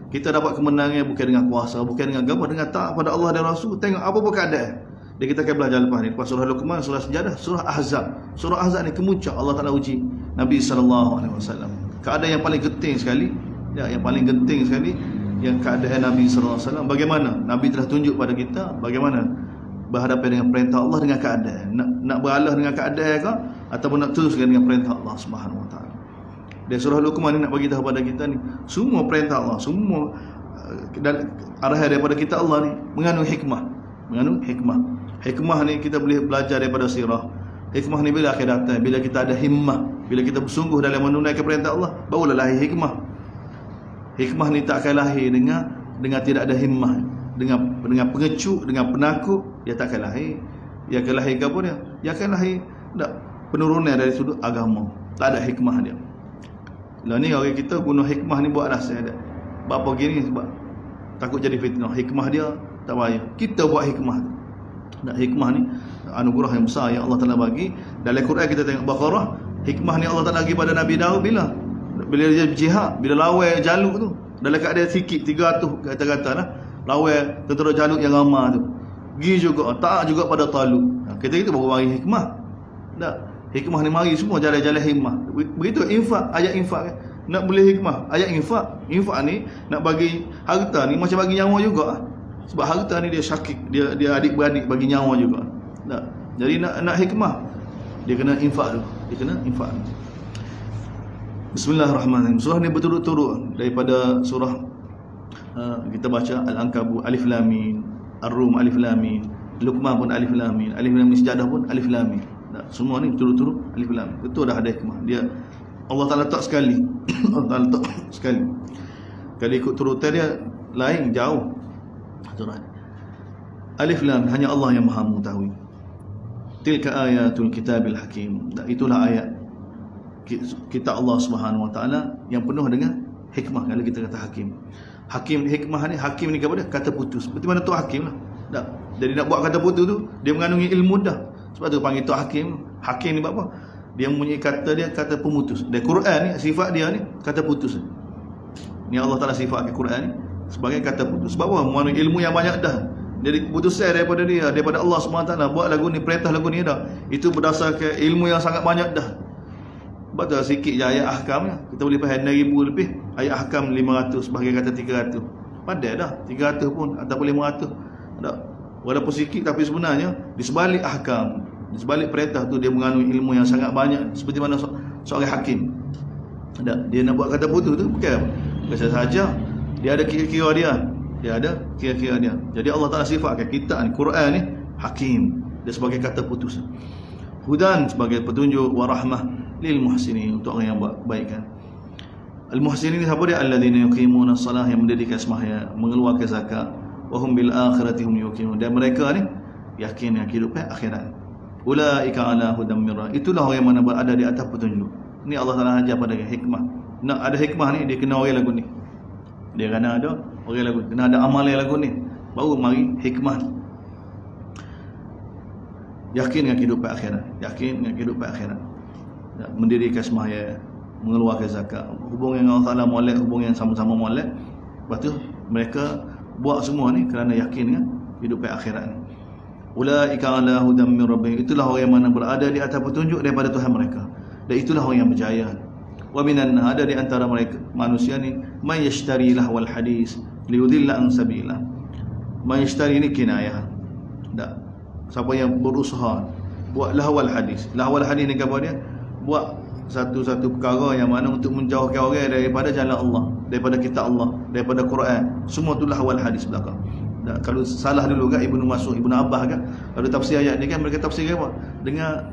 Kita dapat kemenangan bukan dengan kuasa, bukan dengan apa, dengan taat pada Allah dan Rasul. Tengok apa pun keadaan. Dan kita akan belajar lepas ni. Lepas surah Luqman, surah Sejadah, surah Ahzab. Surah Ahzab ni kemuncak Allah Ta'ala uji Nabi SAW. Keadaan yang paling genting sekali, yang paling genting sekali, yang keadaan Nabi SAW. Bagaimana Nabi telah tunjuk pada kita bagaimana berhadapan dengan perintah Allah dengan keadaan. Nak beralah dengan keadaan ke, ataupun nak teruskan dengan perintah Allah Subhanahu Wa Taala. Dan surah Luqman ni nak bagi tahu pada kita ni, semua perintah Allah, semua arahan daripada kita Allah ni mengandung hikmah. Hikmah ni kita boleh belajar daripada sirah. Hikmah ni bila akan datang, bila kita ada himmah, bila kita bersungguh dalam menunaikan perintah Allah, barulah lahir hikmah. Hikmah ni tak akan lahir dengan tidak ada himmah, dengan pengecut, dengan penakut, dia tak akan lahir. Dia akan lahir ke apa dia? Dia akan lahir penurunan dari sudut agama. Tak ada hikmah dia. Lah ni orang kita guna hikmah ni buat dasar dia. Apa gini sebab takut jadi fitnah. Hikmah dia tak payah. Kita buat hikmah tu. Dan hikmah ni anugerah yang besar yang Allah Taala bagi. Dalam Quran kita tengok Baqarah, hikmah ni Allah Taala bagi pada Nabi Daud bila dia berjihad, bila lawan Jalut tu, dalam keadaan sikit 300 kata-kata lah, lawan tentera Jalut yang ramai tu. Pergi juga taat juga pada Talut. Kita baru mari hikmah. Tak. Hikmah ni mari semua jalan-jalan hikmah. Begitu infak, ayat infak kan. Nak boleh hikmah, ayat infak. Infak ni nak bagi harta ni macam bagi nyawa juga. Sebab harta ni dia syakik, dia adik-beradik bagi nyawa juga. Tak. Jadi nak hikmah, dia kena infak tu. Dia kena infak. Bismillahirrahmanirrahim. Surah ni berturut-turut daripada surah kita baca Al-Ankabut Alif Lam Mim, Ar-Rum Alif Lam Mim, Luqman pun Alif Lam Mim, Alif Lam Mim Sejadah pun Alif Lam Mim. Semua ni berturut-turut Alif Lam Mim. Itu dah ada hikmah. Dia Allah Taala letak sekali. Allah Taala letak sekali. Kalau ikut turutan dia lain jauh. Surah Alif Lam hanya Allah yang Maha mengetahui. Tilka ayatul kitabil hakim. Itulah ayat kitab Allah Subhanahu Wa Taala yang penuh dengan hikmah. Kalau kita kata hakim, hikmah ni, hakim ni apa dia? Kata putus. Seperti mana tu hakim lah. Tak. Jadi nak buat kata putus tu, dia mengandungi ilmu dah. Sebab tu panggil tu hakim. Hakim ni buat apa? Dia mempunyai kata dia, kata pemutus. Dan Quran ni sifat dia ni kata putus. Ni Allah Taala sifat ke Quran ni sebagai kata putus. Sebab apa? Mengandungi ilmu yang banyak dah. Jadi keputusan daripada dia, daripada Allah SWT, buat lagu ni, perintah lagu ni dah. Itu berdasarkan ilmu yang sangat banyak dah. Sebab tu sikit je ayat ahkam ni. Kita boleh faham 6,000 lebih. Ayat ahkam 500, sebagai kata 300. Pandai dah, 300 pun ataupun 500. Tak. Walaupun sikit tapi sebenarnya di sebalik ahkam, di sebalik perintah tu dia mengandung ilmu yang sangat banyak. Seperti mana seorang hakim. Tak. Dia nak buat kata putus tu bukan biasa saja. Dia ada kira-kira dia. Dia ada kira-kira dia. Jadi Allah Taala sifatkan kitab ni, Quran ni hakim. Dia sebagai kata putus. Hudan sebagai petunjuk, wa rahmah lil muhsinin, untuk orang yang buat kebaikan. Al-muhsinin ni siapa dia? Alladzina yuqimuna shalah, yang mendirikan sembahyang, mengeluarkan zakat, wa hum bil akhirati hum yuqinun, dan mereka ni yakin dengan kehidupan akhirat. Ulaika ala hudan min rabbihim, itulah orang yang mana berada di atas petunjuk. Ni Allah Taala ajar pada hikmah. Nak ada hikmah ni, dia kena orang lagu ni. Dia kena ada orang lagu, kena ada amal yang lagu ni, baru mari hikmah. Yakin dengan kehidupan akhirat, yakin dengan kehidupan akhirat. Mendirikan sembahyang, mengeluarkan zakat, hubungan dengan Allah Taala molek, hubungan yang sama-sama molek. Lepas tu mereka buat semua ni kerana yakin dengan kehidupan akhirat ni. Ulaika ala hudan min rabbihim, itulah orang yang mana berada di atas petunjuk daripada Tuhan mereka, dan itulah orang yang berjaya. Wa minan, ada di antara mereka manusia ni, may yashtari lahwal hadis liyudilla an sabilillah. May yashtari ni kinayah. Tak. Siapa yang berusaha buat lahwal hadis. Lahwal hadis ni apa dia? Buat satu-satu perkara yang mana untuk menjauhkan orang daripada jalan Allah, daripada kitab Allah, daripada Quran. Semua tu lahwal hadis belakang. Dan kalau salah dulu kan Ibnu Mas'ud, Ibnu Abbas kan, kalau tafsir ayat ni kan mereka tafsir apa? Dengan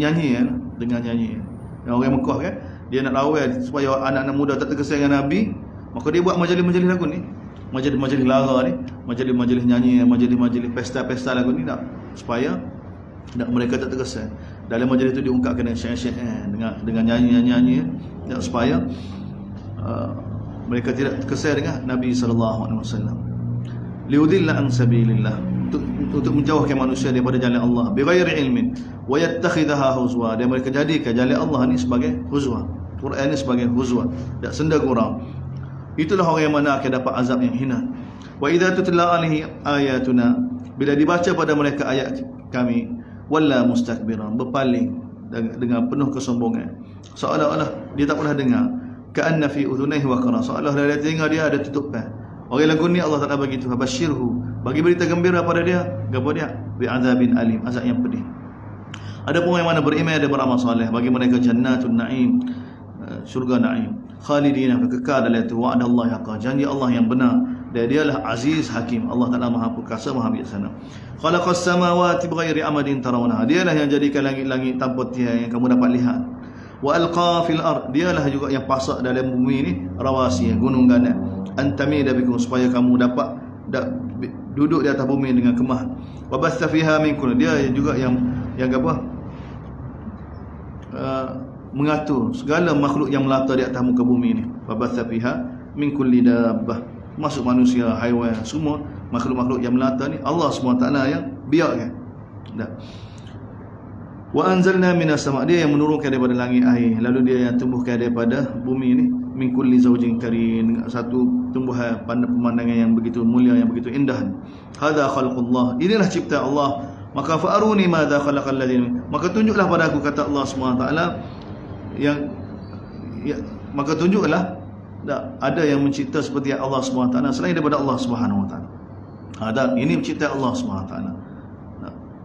nyanyi kan, dengan nyanyi. Yang orang Mekah kan, dia nak lawan supaya anak-anak muda tak terkesan dengan Nabi, maka dia buat majlis-majlis lagu ni. Majlis-majlis lara ni, majlis-majlis nyanyi, majlis-majlis pesta-pesta lagu ni, tak, supaya mereka tak terkesan. Dalam majlis tu diungkapkan dengan syair-syair, dengan nyanyi-nyanyi, supaya mereka tidak terkesan dengan Nabi sallallahu alaihi wasallam. Liudilla an sabilillah, untuk menjauhkan manusia daripada jalan Allah, bighairi ilmin wa yattakhidhaha huzwa, dan mereka jadikan jalan Allah ni sebagai huzwa, Quran ni sebagai huzwa, tak senda gurau. Itulah orang yang mana akan dapat azab yang hina. Wa idza tutla alaihi ayatuna, bila dibaca pada mereka ayat kami, walla mustakbiran, berpaling dengan penuh kesombongan, seolah-olah dia tak pernah dengar. Ka'anna fi udhunayhi waqra, seolah-olah dia dengar, dia ada tutupan. Orang lagu ni Allah Taala bagi tu, basyirhu, bagi berita gembira pada dia, apa dia? Bi azabin alim, azab yang pedih. Adapun yang mana beriman dan beramal soleh, bagi mereka jannatun na'im, syurga na'im, khalidina, kekal dalam itu, wa'adallahi haqqa, janji Allah yang benar, dan dialah aziz hakim. Allah Taala Maha Perkasa, Maha Bijaksana. Khalaqas samawati bighairi amadin tarawnaha, dialah yang jadikan langit-langit tanpa tiang yang kamu dapat lihat. Wa alqa fil ard, dialah juga yang pasak dalam bumi ni rawasi, gunung ganas, antamida bikum, supaya kamu dapat duduk di atas bumi dengan kemah. Wa batha fiha min kulli, dia juga yang apa, mengatur segala makhluk yang melata di atas muka bumi ni. Wa batha fiha min kulli dabbah, masuk manusia, haiwan, semua makhluk-makhluk yang melata ni Allah SWT yang biarkan. Wa anzalna minas sama', dia yang menurunkan daripada langit air, lalu dia yang tumbuhkan daripada bumi ni min kulli zawjin karim, satu tumbuhan pemandangan yang begitu mulia, yang begitu indah. Hadza khalqullah, inilah cipta Allah. Maka fa'aruni madza khalaqal ladzina, maka tunjuklah pada aku, kata Allah SWT, maka tunjuklah ada yang mencipta seperti Allah SWT selain daripada Allah SWT. Ini mencipta Allah SWT.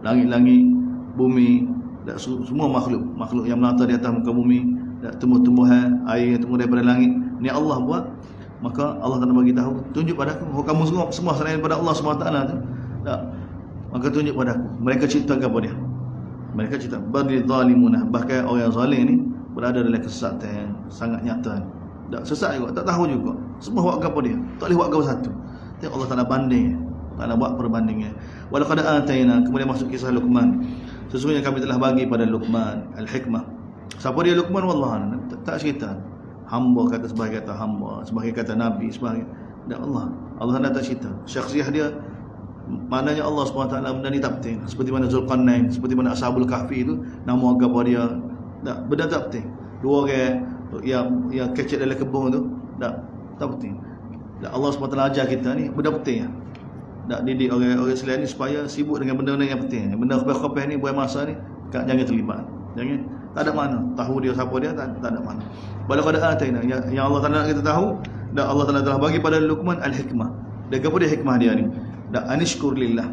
Langit-langit, bumi, semua makhluk yang melata di atas muka bumi, tumbuh-tumbuhan, air yang tumbuh daripada langit, ni Allah buat. Maka Allah Taala bagi tahu, tunjuk pada aku, kamu semua selain daripada Allah SWT tu, maka tunjuk pada aku. Mereka cipta apa dia? Mereka cipta bari zalimuna, bahkan orang yang zalim ni berada dalam kesesatan sangat nyata. Tak sesat juga, tak tahu juga. Semua buat apa dia? Tak boleh buat apa satu. Tengok Allah Taala banding, Taala buat perbandingan. Walaqad atayna, kemudian masuk kisah Luqman. Sesungguhnya kami telah bagi pada Luqman al-hikmah. Siapa dia Luqman? Wallah, tak cerita. Hamba kata, sebagai kata hamba, sebagai kata nabi, sebagai Allah Taala tak cerita. Syakhsiah dia, maknanya Allah SWT benda ni tak penting. Seperti mana Zulqarnain, seperti mana Ashabul Kahfi itu, nama agama dia benda tak penting. Dua orang yang kecil dalam kebun tu, tak penting. Allah SWT ajar kita ni benda penting ya. Tak didik orang selain ni supaya sibuk dengan benda-benda yang penting. Benda khafif ni buat masa ni jangan terlibat. Jangan, tak ada mana. Tahu dia siapa dia, tak ada mana. Walaqad atayna, yang Allah Taala nak kita tahu, dan Allah Taala telah bagi pada Luqman al-hikmah. Dan apa dia hikmah dia ni? Dan anishkur lillah.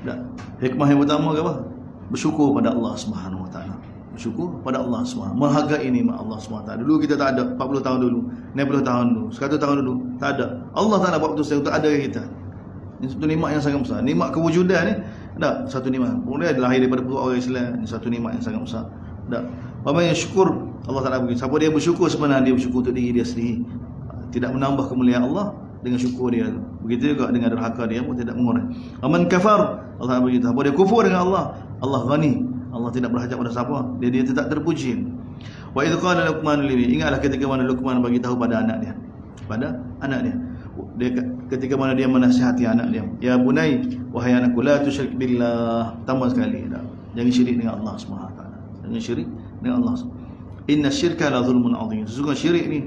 Dan hikmah yang pertama apa? Bersyukur pada Allah Subhanahu Wa Taala. Bersyukur pada Allah SWT, menghargai nikmat Allah SWT. Dulu kita tak ada, 40 tahun dulu, 60 tahun dulu, 100 tahun dulu, tak ada. Allah Taala buat betul untuk ada kita. Ini satu nikmat yang sangat besar. Nikmat kewujudan ni, satu nikmat. Kemudian lahir daripada perut orang Islam, ini satu nikmat yang sangat besar. Wa man yashkur, Allah Taala bagi siapa dia bersyukur sebenarnya dia bersyukur untuk diri dia sendiri, tidak menambah kemuliaan Allah dengan syukur dia. Begitu juga dengan derhaka dia pun tidak mengurangi. Wa man kafar, Allah Taala bagi siapa dia kufur dengan Allah, Allah ghani, Allah tidak berhajat pada siapa, dia tidak terpuji. Wa idz qala Luqman li, ingatlah ketika mana Luqman bagi tahu pada anak dia, dia ketika mana dia menasihati anak dia, ya bunai, wahai anakku, la tusyrik billah, tambah sekali, jangan syirik dengan Allah Subhanahu wa taala, jangan syirik dengan Allah. Inna syirka la zulmun azim, sesungguhnya syirik ni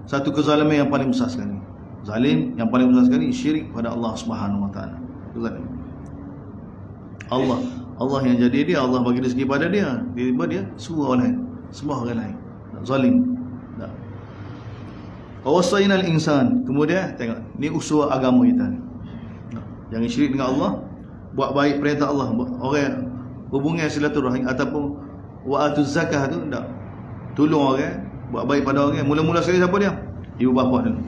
satu kezaliman yang paling besar sekali. Zalim yang paling besar sekali syirik pada Allah Subhanahu wa taala. Zalim. Allah yang jadi dia, Allah bagi rezeki pada dia, tiba dia suruh orang lain, sembah orang lain. Zalim. Wasainal insan, kemudian tengok ni usul agama kita ni. Jangan syirik dengan Allah, buat baik perintah Allah, orang hubungan silaturahim ataupun wa'atuz zakah tu tak. Tolong orang, buat baik pada orang. Mula-mula sekali siapa dia? Ibu bapa dulu.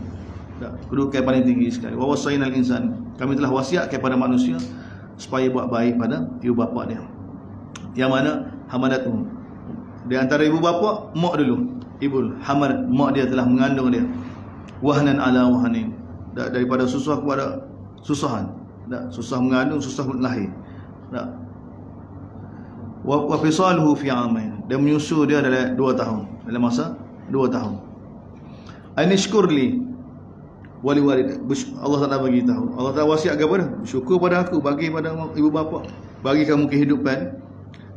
Tak, kedudukan paling tinggi sekali. Wa wasainal insan, kami telah wasiat kepada manusia supaya buat baik pada ibu bapa dia. Yang mana hamadatuhum. Di antara ibu bapa, mak dulu. Ibu hamad, mak dia telah mengandung dia. Wahnan ala wahnin, daripada susah kepada susahan. Susah mengandung, susah lahir. Wa fisaluhu fi amain, dan menyusu dia dalam 2 tahun, dalam masa 2 tahun. Anishkurli wali walid, Allah Taala bagi tahu, Allah Taala wasiat kepada bersyukur pada aku, bagi pada ibu bapa, bagi kamu kehidupan,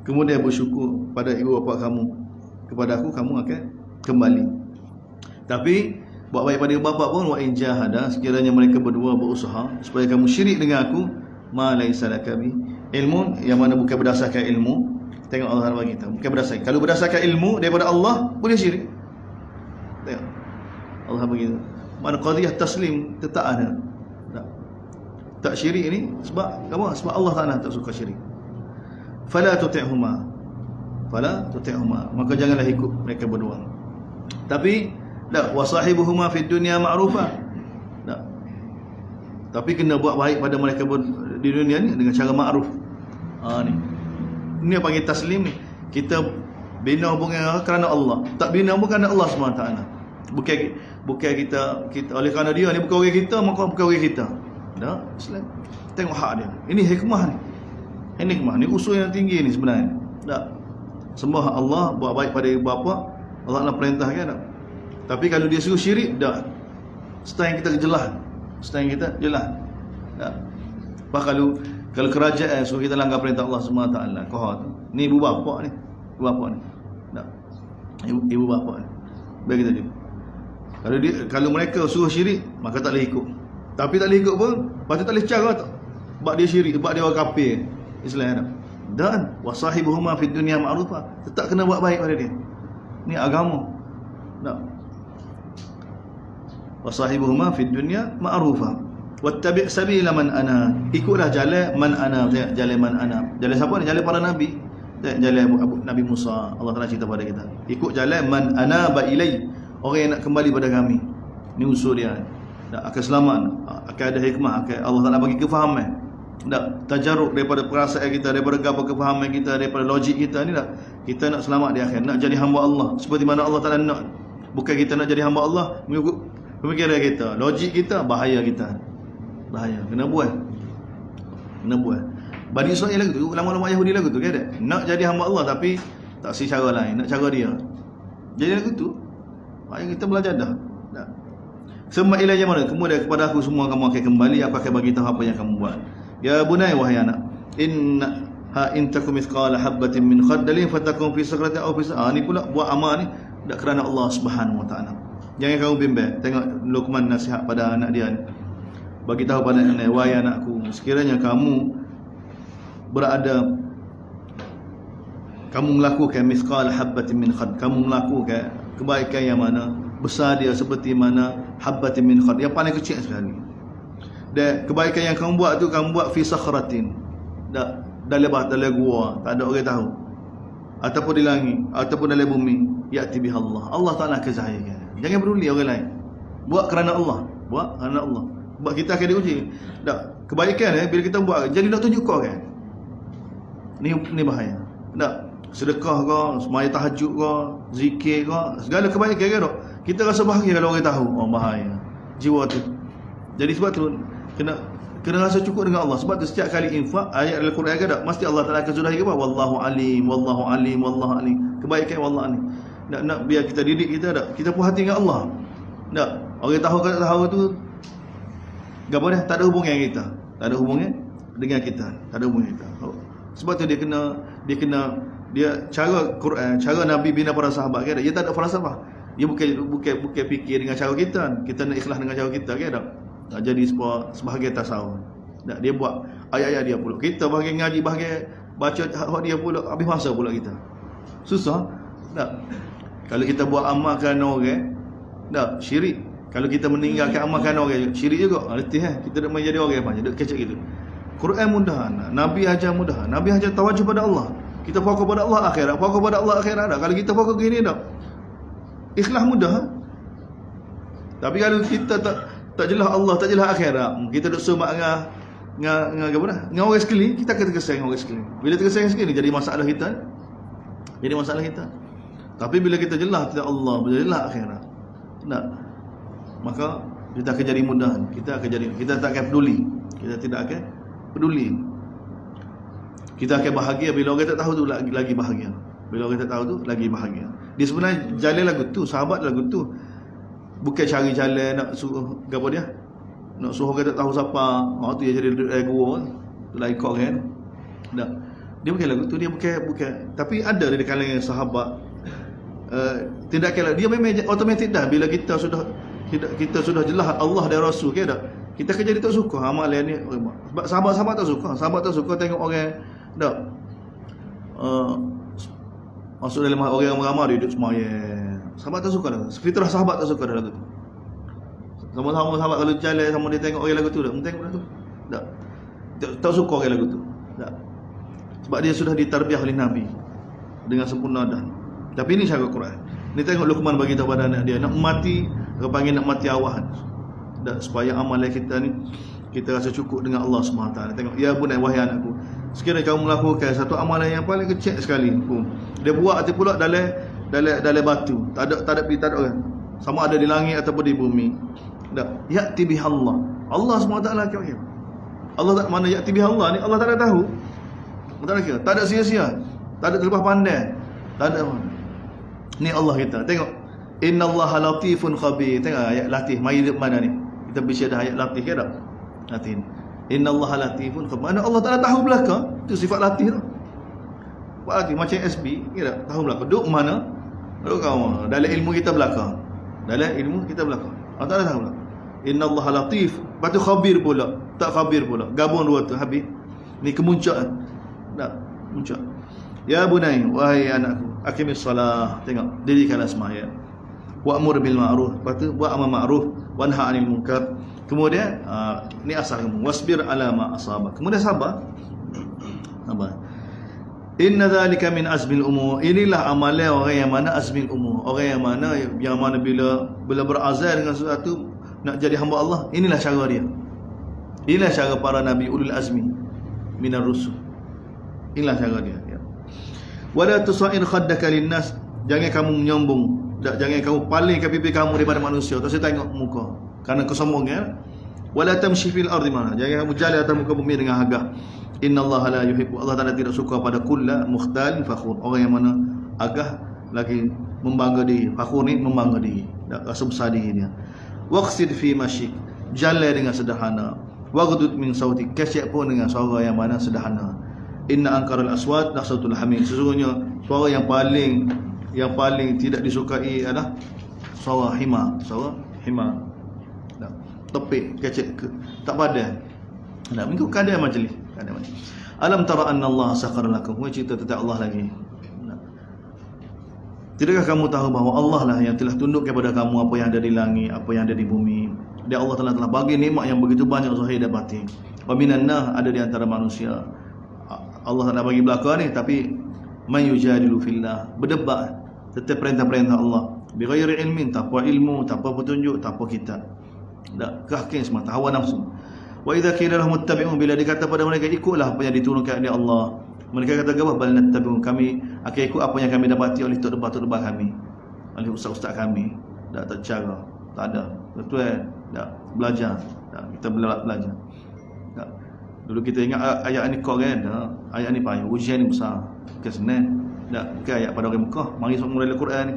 kemudian bersyukur pada ibu bapa kamu, kepada aku kamu akan kembali. Tapi buat baik pada ibu bapa pun, wa in jahada, sekiranya mereka berdua berusaha supaya kamu syirik dengan aku, ma laisa laka bi ilmun, yang mana bukan berdasarkan ilmu. Tengok Allah Taala bagi tahu, bukan berdasarkan. Kalau berdasarkan ilmu daripada Allah, boleh syirik. Tengok Allah bagi tahu. Mana qadiyah taslim tetap ada. Tak syirik ini sebab apa? Sebab Allah Taala tak suka syirik. Fala tuti'huma, maka janganlah ikut mereka berdua. Tapi wasahibuhuma fid dunya ma'rufa. Tapi kena buat baik pada mereka di dunia ni dengan cara ma'ruf. Ni panggil taslim ni. Kita bina hubungan kerana Allah, tak bina pun kerana Allah SWT. Bukan kita oleh kerana dia ni bukan orang kita, maka bukan orang kita. Islam tengok hak dia. Ini hikmah ni. Ini hikmah ni, usul yang tinggi ni sebenarnya. Sembah Allah, buat baik pada ibu bapa, Allah nak perintahkan tak. Tapi kalau dia suruh syirik, stand kita jelas. Bah kalau kerajaan suruh kita langgar perintah Allah SWT, ni ibu bapa ni. Ibu bapa ni. Bagi kita juga. Kalau mereka suruh syirik, maka tak boleh ikut. Tapi tak boleh ikut pun, patut tak boleh cara tak. Sebab dia syirik, sebab dia orang kafir. Islam. Dan wasahibuhuma fid dunya ma'rufa, tetap kena buat baik pada dia. Ni agama. Wasahibuhuma fid dunya ma'rufa. Wattabi' sabila man ana, ikutlah jalan man ana, jalan man ana. Jalan siapa ni? Jalan para nabi. Jalan Nabi Musa, Allah Taala cerita pada kita. Ikut jalan man ana ba ilai, orang yang nak kembali pada kami. Ni usul dia. Akan selamat, akan ada hikmah, akan Allah Taala bagi kefahaman. Tajaruk daripada perasaan kita, daripada kefahaman kita, daripada logik kita ni kita nak selamat di akhir, nak jadi hamba Allah seperti mana Allah Taala nak. Bukan kita nak jadi hamba Allah mengikut pemikiran kita, logik kita, bahaya kita. Bahaya. Kena buat. Bani Israel lagu tu, ulama-ulama Yahudi lagu tu, kan? Nak jadi hamba Allah tapi tak secara lain, nak cara dia. Jadi lagu tu, ayat kita belajar dah. Semua ilayya mana, kemudian kepada aku semua kamu akan kembali, aku akan bagi tahu apa yang kamu buat. Ya bunai, wahai anak, in takum mithqala habatin min khardalin fatakun fi sakratin aw fi ni pula buat amal ni tak kerana Allah Subhanahu wa taala. Jangan kamu bimbang. Tengok Luqman nasihat pada anak dia ni. Bagi tahu pada anak, wahai anakku, sekiranya kamu melakukan mithqala habatin min khard, kamu melakukan kebaikan yang mana besar dia seperti mana habatin min khard, yang paling kecil sekali. Dan kebaikan yang kamu buat tu, kamu buat fi sakhratin, dalam gua, tak ada orang tahu, ataupun di langit, ataupun dalam bumi, ya'ti biha Allah Taala akan zahiran. Jangan peduli orang lain, buat kerana Allah. Sebab kita akan diuji. Kebaikan bila kita buat, jadi nak tunjuk kau kan. Ni bahaya. sedekah ke, semaya tahajud ke, zikir ke, segala kebaikan ke tak. Kita rasa bahagia kalau orang tahu. Oh, bahaya jiwa tu. Jadi sebab tu kena rasa cukup dengan Allah. Sebab tu setiap kali infak ayat Al-Quran ke tak, mesti Allah Taala akan sudahi ke apa? Wallahu alim, wallahu alim, wallahu alim. Kebaikan Allah ni. Nak biar kita didik kita tak. Kita puas hati dengan Allah. Tak. Orang tahu ke tak tahu tu gapo dah, tak ada hubungan dengan kita. Tak ada hubungan dengan kita. Tak ada hubungan kita. Sebab tu dia cara Quran, cara Nabi bina para sahabat ke tak. Dia tak ada falsafah. Dia bukan fikir dengan cara kita. Kita nak ikhlas dengan cara kita ke tak. Jadi sebahagian tasawuf. Tak, dia buat ayat-ayat dia pula. Kita bahagian ngaji, bahagian baca hak dia pula, habis masa pula kita. Susah. Tak. Kalau kita buat amal kerana orang, tak, syirik. Kalau kita meninggalkan amal kerana orang, syirik juga. Letih kita nak menjadi orang apa? Duk kecek gitu. Quran mudah, Nabi ajar mudah. Nabi ajar tawajuh pada Allah. Kita fokus pada Allah akhirat, fokus pada Allah akhirat tak. Kalau kita fokus gini tak, ikhlas mudah. Tapi kalau kita tak jelas Allah, tak jelas akhirat, kita duk semak dengan apa dah? Dengan orang sekeliling, kita akan terkesan orang sekeliling. Bila terkesan orang sekeliling jadi masalah kita. Jadi masalah kita. Tapi bila kita jelas tentang Allah, bila jelas akhirat, tak, maka kita akan jadi mudah. Kita tak akan peduli. Kita tidak akan peduli. Kita akan bahagia bila orang tak tahu tu lagi bahagia. Bila orang tak tahu tu lagi bahagia. Dia sebenarnya jalan lagu tu, sahabat lagu tu. Bukan cari jalan nak suruh gapo dia. Nak suruh orang tak tahu siapa. Tu dia jadi gua. Tu lah ikut kan. Tak. Dia bukan lagu tu, dia bukan. Tapi ada di kalangan sahabat tindakan dia memang automatik dah bila kita sudah jelas Allah dan Rasul ke tak. Kita akan jadi tak suka amalan ni. Sebab sahabat-sahabat tak suka. Sahabat tak suka tengok orang tak masuk dalam orang yang ramai dia duduk semayang. Sahabat tak suka dah. Fitrah sahabat tak suka dah lagu tu. Sama-sama sahabat kalau jalan sama dia tengok orang lagu tu tak. Tengok lagu tu. Tak suka orang lagu tu. Tak. Sebab dia sudah ditarbiah oleh Nabi dengan sempurna dah. Tapi ini cara Quran. Ni tengok Luqman bagi tahu pada anak dia, nak mati, dia panggil nak mati awal. Dan supaya amalan kita ni kita rasa cukup dengan Allah SWT. Tengok, ya bunai wahai anakku, sekiranya kamu melakukan satu amalan yang paling kecil sekali, dia buat hati pula dalam batu, tak ada orang, sama ada di langit ataupun di bumi. Tak, ya'ti bihallah. Allah SWT kira. Allah tak mana ya'ti bihallah ni, Allah tak ada tahu. Tak ada sia-sia, tak ada terlepas pandai, tak ada. Ni Allah kita. Tengok, innallaha latifun khabir. Tengok ayat latif mai mana ni? Kita bicara ayat latif ke tak? Latif. Innallaha latifun khabir. Mana Allah Taala tahu belaka. Itu sifat latif tu. Buat latif macam SB, ke tak? Tahu belaka. Duk mana? Duk kau. Dalam ilmu kita belaka. Dalam ilmu kita belaka. Allah Taala tahu belaka. Innallaha latif. Lepas tu khabir pula. Tak khabir pula. Gabung dua tu habis. Ni kemuncak. Tak, muncak. Ya bunai, wahai anakku, aqimis salah. Tengok, dirikanlah sembahyang. Wa'mur bil ma'ruf. Lepas tu buat amal ma'ruf, wanha 'anil munkar. Kemudian ni asal kamu, wasbir ala ma asabak. Kemudian sabar. Sabar. Inna dzalika min azmil umur. Inilah amalan orang yang mana azmil umur. Orang yang mana bila berazam dengan sesuatu nak jadi hamba Allah, inilah cara dia. Inilah cara para nabi ulul azmi minar rusul. Inilah cara dia. Wala tusair khaddaka linnas. Jangan kamu menyombong, jangan kamu palingkan pipi kamu daripada manusia. Tak saya tengok muka kerana kesombongan. Wala tamshi fil ardi mana. Jangan kamu jalan atas muka bumi dengan hagah. Innallaha la yuhibbu. Allah Taala tidak suka pada kulla mukhtalin fakhur. Orang yang mana agah lagi membangga diri. Fakhur ni membangga diri, rasa besar diri dia. Waqsid fi masyik. Jalan dengan sederhana. Waghdud min sautik. Kecek pun dengan suara yang mana sederhana. Inna ankaral aswat la sautul hamid. Sesungguhnya suara yang paling tidak disukai adalah suara hima. Suara hima. Tepik, kecek, tak padan. Nak mengikut keadaan majlis. Alam tara anna Allah sakhara lakum. Cerita tentang Allah lagi. Tidakkah kamu tahu bahawa Allah lah yang telah tunduk kepada kamu apa yang ada di langit, apa yang ada di bumi. Dia Allah telah bagi nikmat yang begitu banyak zahir dan batin. Wa minan nas, ada di antara manusia. Allah tak nak bagi belakang ni, tapi man yujadilu fillah, berdebat tetap perintah-perintah Allah bighairi ilmin, tanpa ilmu, tanpa petunjuk, tanpa kitab. Tak kehakian semata hawa nafsu. Wa idza qila lahum ittabi'u, bila dikata pada mereka ikutlah apa yang diturunkan oleh Allah, Mereka kata apa? Bal nattabi'u, kami akan ikut apa yang kami dapati oleh tok lebah kami, oleh ustaz-ustaz kami. Tak cara, tak ada. Betul tak belajar. Tak, kita belajar. Tak. Dulu kita ingat ayat ni korang dah. Ayat ni payah, ujian ni besar. Bukan senang. Tak, bukan ayat pada orang Mekah. Mari semua mulai Al-Quran ni.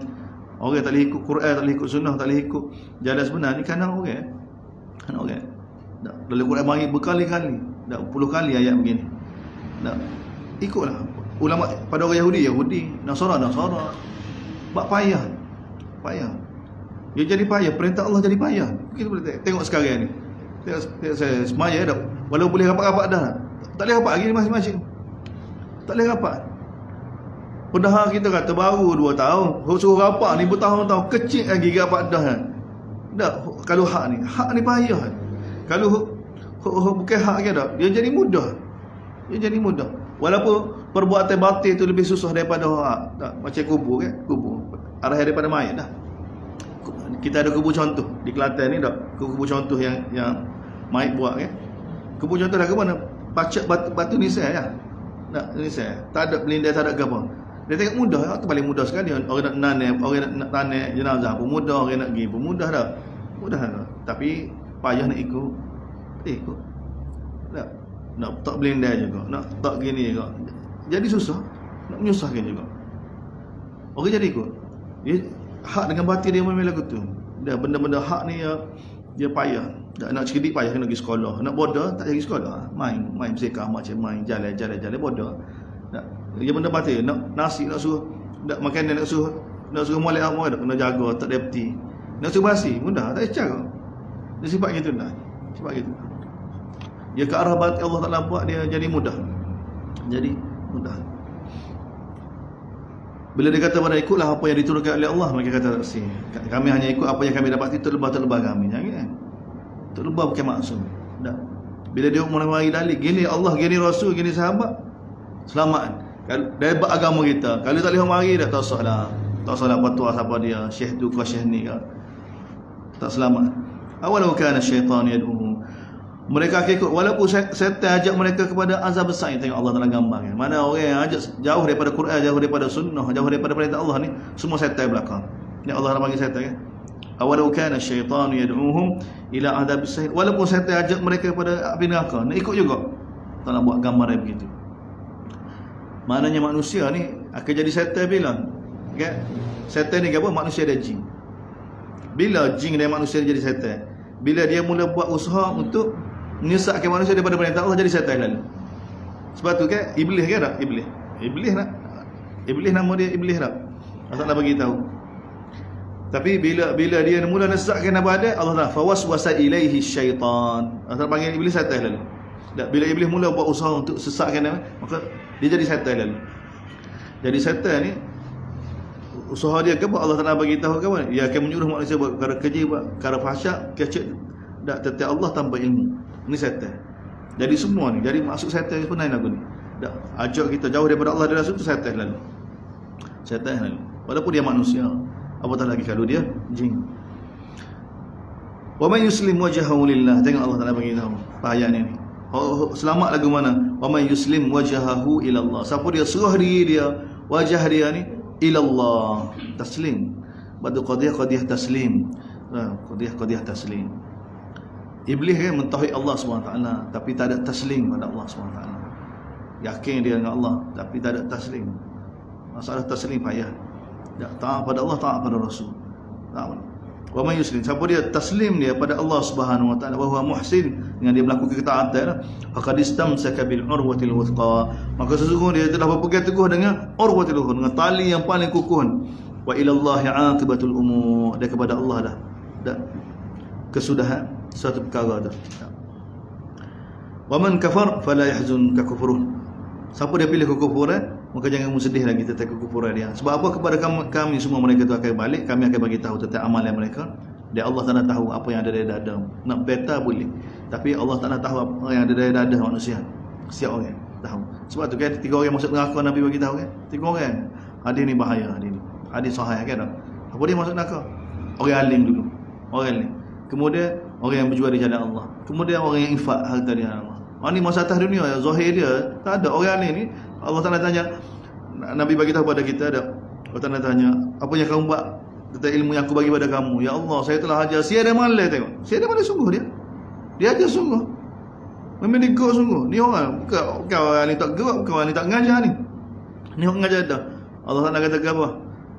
Orang tak boleh ikut Quran, tak boleh ikut sunnah, tak boleh ikut jalan sebenar ni kerana orang. Kerana orang. Tak, dalam Quran mari berkali-kali. Tak, puluh kali ayat begini. Tak, ikutlah. Ulama pada orang Yahudi, Nasara. Buat payah. Dia jadi payah, perintah Allah jadi payah. Kita boleh tengok sekarang ni. Tengok saya semaya dah. Walau boleh rapat-rapat dah. Tak boleh rapat lagi di masjid-masjid. Tak boleh rapat. Padahal kita kata baru 2 tahun, suruh rapat ni bertahun-tahun, kecil lagi rapat dah. Tak, kalau hak ni payah. Kalau bukan hak ke dah, dia jadi mudah. Walaupun perbuatan batil tu lebih susah daripada hak. Tak, macam kubur kan? Kubur. Arah daripada mayat dah. Kita ada kubur contoh di Kelantan ni tak? Kubur contoh yang mayat buat kan? Kubur contoh dah ke mana? Pacak batu nisan ya. Tak nisan. Tak ada pelindai, tak ada apa. Dia tengok mudah, tu paling mudah sekali. Orang nak tanam jenazah pun mudah, orang nak pergi pun mudah dah. Mudah dah. Tapi payah nak ikut. Ikut. Nak tak pelindai juga, nak tak gini juga. Jadi susah, nak menyusahkan juga. Orang jadi ikut. Dia hak dengan batin dia memang lagu tu. Dia benda-benda hak ni dia payah. Nak cerdik payah kena pergi sekolah. Nak bodoh tak pergi sekolah. Main bersekah macam main jalan bodoh. Dia benda batin. Nak nasi nak suruh, nak makan nak suruh molek apa kena jaga tak depti. Nak suruh basi mudah, tak cara. Dia sifat gitu dah. Sifat gitu. Dia ke arah batin Allah Taala buat dia jadi mudah. Bila dia kata pada ikutlah apa yang diturunkan oleh Allah, mereka kata kami hanya ikut apa yang kami dapat itu lebah-lebah kami. Jangan. Itu lebah bukan maksum. Tak. Bila dia mari dalil, gini Allah, gini Rasul, gini sahabat, selamat. Kalau dari agama kita, kalau tak boleh mari dah tak sahlah. Tak salah fatwa siapa dia, syekh tu ke syekh ni ke. Tak selamat. Awalau kana syaitan yad'uhu. Mereka akan ikut walaupun syaitan ajak mereka kepada azab besar. Tengok Allah Taala gambarkan. Mana orang yang ajak jauh daripada Quran, jauh daripada sunnah, jauh daripada perintah Allah ni, semua syaitan belakang. Ni Allah nak bagi syaitan kan. Awalau kana syaitanu yad'uhum ila azab besar. Walaupun syaitan ajak mereka kepada api neraka, nak ikut juga. Tak nak buat gambar yang begitu. Maknanya manusia ni akan jadi syaitan bila kan? Syaitan ni apa? Manusia dan jin. Bila jin dan manusia jadi syaitan? Bila dia mula buat usaha untuk menyesatkan manusia daripada perintah Allah, jadi syaitan lalu. Sebab tu kan iblis kan tak? Iblis nama dia iblis tak? Allah nak bagi tahu. Tapi bila dia mula nesatkan apa ada, Allah Taala fawaswasa ilaihi syaitan. Allah panggil iblis syaitan lalu. Bila iblis mula buat usaha untuk sesatkan dia, maka dia jadi syaitan lalu. Jadi syaitan ni usaha dia ke apa? Allah Taala bagi tahu ke apa? Dia akan menyuruh manusia buat perkara keji, buat perkara fahsyat, kecil dak tentang Allah tanpa ilmu. Ini syaitan. Jadi semua ni, jadi masuk syaitan sebenarnya lagu ni. Dak ajak kita jauh daripada Allah dan Rasul tu syaitan lalu. Syaitan lalu. Walaupun dia manusia, apatah lagi kalau dia jin. Wa man yuslim wajhahu lillah. Tengok Allah Taala bagi tahu ayat ni. Selamat lagu mana? Wa man yuslim wajhahu ila Allah. Siapa dia serah diri dia, wajah dia ni ila Allah, taslim. Batu qadiyah taslim. Qadiyah taslim. Iblis kan mentauhid Allah SWT, tapi tak ada taslim pada Allah SWT. Yakin dia dengan Allah, tapi tak ada taslim. Masalah taslim payah. Taat pada Allah, taat pada Rasul. Wa man yuslim, siapa dia taslim dia pada Allah Subhanahu wa taala, wa huwa muhsin, dengan dia melakukan ketaatan, faqad istamsaka bil urwatil wuthqa, maka sesungguhnya dia telah berpegang teguh dengan urwatil wuthqa, dengan tali yang paling kukuh. Wa ila Allahi aqibatul umur, dan kepada Allah dah kesudahan suatu perkara dah. Wa man kafar fala yahzunka kufruh, siapa dia pilih kekufuran, maka jangan sedih lagi tentang kekufuran dia. Sebab apa? Kepada kami semua mereka tu akan balik, kami akan bagi tahu tentang amalan mereka. Dan Allah Taala tahu apa yang ada dari dada. Nak beta boleh, tapi Allah Taala tahu apa yang ada dari dada manusia. Setiap orang tahu. Sebab tu kan 3 orang masuk neraka, Nabi bagi tahu kan. 3 orang. Hadis ni bahaya, hadis ni. Hadis sahih kan. Apa dia masuk neraka? Orang alim dulu. Orang alim. Kemudian orang yang berjual di jalan Allah. Kemudian orang yang infak harta dia Allah. Ni masa atas dunia, zahir dia tak ada. Orang ni Allah Taala tanya, Nabi bagi tahu pada kita ada. Allah Taala tanya, apa yang kamu buat tentang ilmu yang aku bagi pada kamu? Ya Allah, saya telah ajar siapa malam tengok. Siapa malam sungguh dia. Dia ajar sungguh. Memang dia gerak sungguh. Ni orang bukan orang ni tak gerak, bukan orang ni tak ngajar ni. Ni orang ngajar dah. Allah Taala kata apa?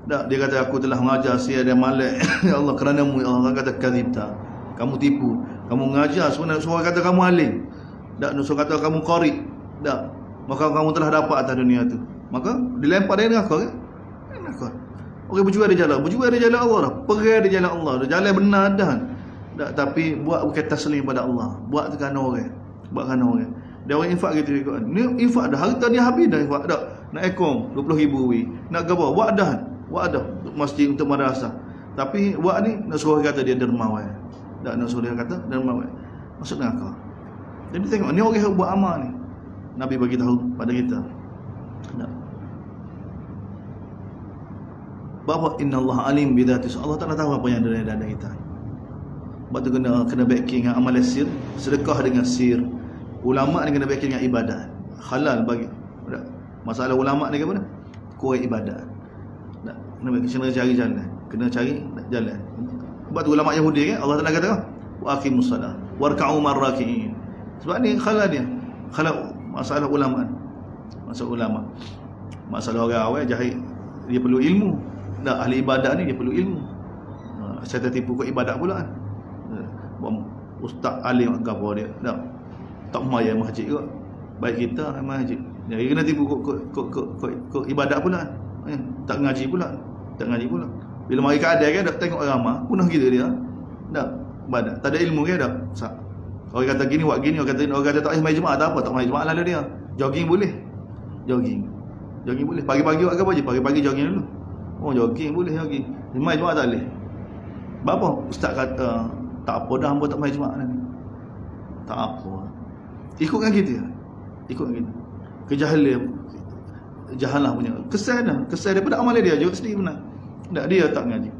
Tak, dia kata aku telah mengajar siapa malam. Ya Allah, kerana-Mu ya Allah kata kadzibta. Kamu tipu. Kamu mengajar sebenarnya semua kata kamu alim. Tak, nusul kata kamu qari. Tak. Maka kamu telah dapat atas dunia tu. Maka dilempar dia neraka kan? Neraka. Orang berjuang di jalan Allah dah. Pergi di jalan Allah. Dah jalan benar dah. Tak, tapi buat bukan taslim pada Allah. Buat kerana orang. Buat kerana orang. Dia orang infak gitu ikut. Ni infak dah. Harta dia habis dah infak. Tak. Nak ekong 20,000 wi. Nak gapo? Buat dah. Buat dah. Untuk masjid, untuk madrasah. Tapi buat ni nak suruh kata dia dermawan. Tak, nak suruh dia kata dermawan. Maksud neraka. Jadi tengok ni orang yang buat amal ni. Nabi bagi tahu pada kita. Bahawa innallaha alim bidzatis. Allah Taala tahu apa yang ada dalam dada kita. Sebab tu kena backing dengan amal sir, sedekah dengan sir. Ulama ni kena backing dengan ibadat. Halal bagi. Masalah ulama ni apa dah? Kuat ibadat. Kena cari jalan. Kena cari jalan. Sebab tu ulama Yahudi kan Allah Taala kata wa aqimus salat warka'u marrakiin. Sebab ni khalal dia. Khalal masalah ulama. Masalah orang awal jahil dia perlu ilmu. Dah ahli ibadat ni dia perlu ilmu. Saya tertipu ke ibadat pula kan. Ustaz alim ke apa dia. Tak mayar masjid kot. Baik kita masjid. Jadi kena tipu ke ibadat pula kan. Tak ngaji pula. Bila mari keadaan kan dak tengok ramah, punah gitu dia. Dak ibadat. Tak ada ilmu ke dak. Orang kata gini buat gini, orang kata tak mai jemaah tak apa, tak mai jemaah lalu dia. Jogging boleh. Jogging boleh. Pagi-pagi buat apa je? Pagi-pagi jogging dulu. Oh, jogging boleh jogging. Mai jemaah tak boleh. Apa? Ustaz kata tak apa dah hangpa tak mai jemaah ni. Tak apa. Ikutkan kita. Jahalah punya. Kesal daripada amal dia juga sendiri benar. Tak, dia tak ngaji.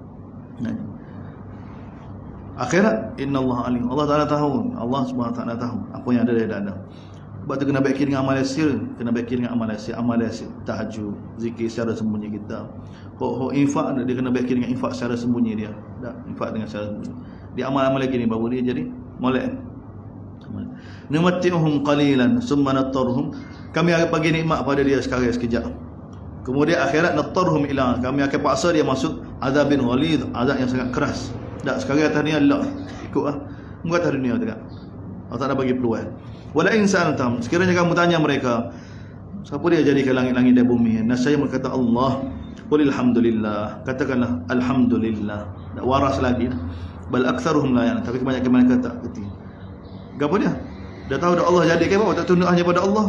Akhirat innallaha alim. Allah Taala tahu. Allah Subhanahu taala tahu apa yang ada dalam dada. Sebab tu kena baiki dengan amal sir, amal sir, tahajud, zikir secara sembunyi kita. Infak dia kena baiki dengan infak secara sembunyi dia. Tak, infak dengan secara sembunyi. Dia amal-amal lagi ni baru dia jadi molek. Numatti'uhum qalilan summa nattarhum. Kami akan bagi nikmat pada dia sekejap. Kemudian akhirat nattarhum ila, kami akan paksa dia masuk azabin ghalidh, azab yang sangat keras. Tak, sekarang atas ni Allah ikutlah. Muka atas dunia dekat. Allah tak ada bagi peluang. Wala in sa'altam, sekiranya kamu tanya mereka, siapa dia jadikan langit-langit dan bumi? Nasaya berkata Allah. Qul alhamdulillah. Katakanlah alhamdulillah. Tak waras lagi. Bal aktsaruhum la ya'lamun. Tapi kebanyakan mereka tak kerti. Gapo dia? Dah tahu dah Allah jadikan apa? Tak tunduk hanya pada Allah.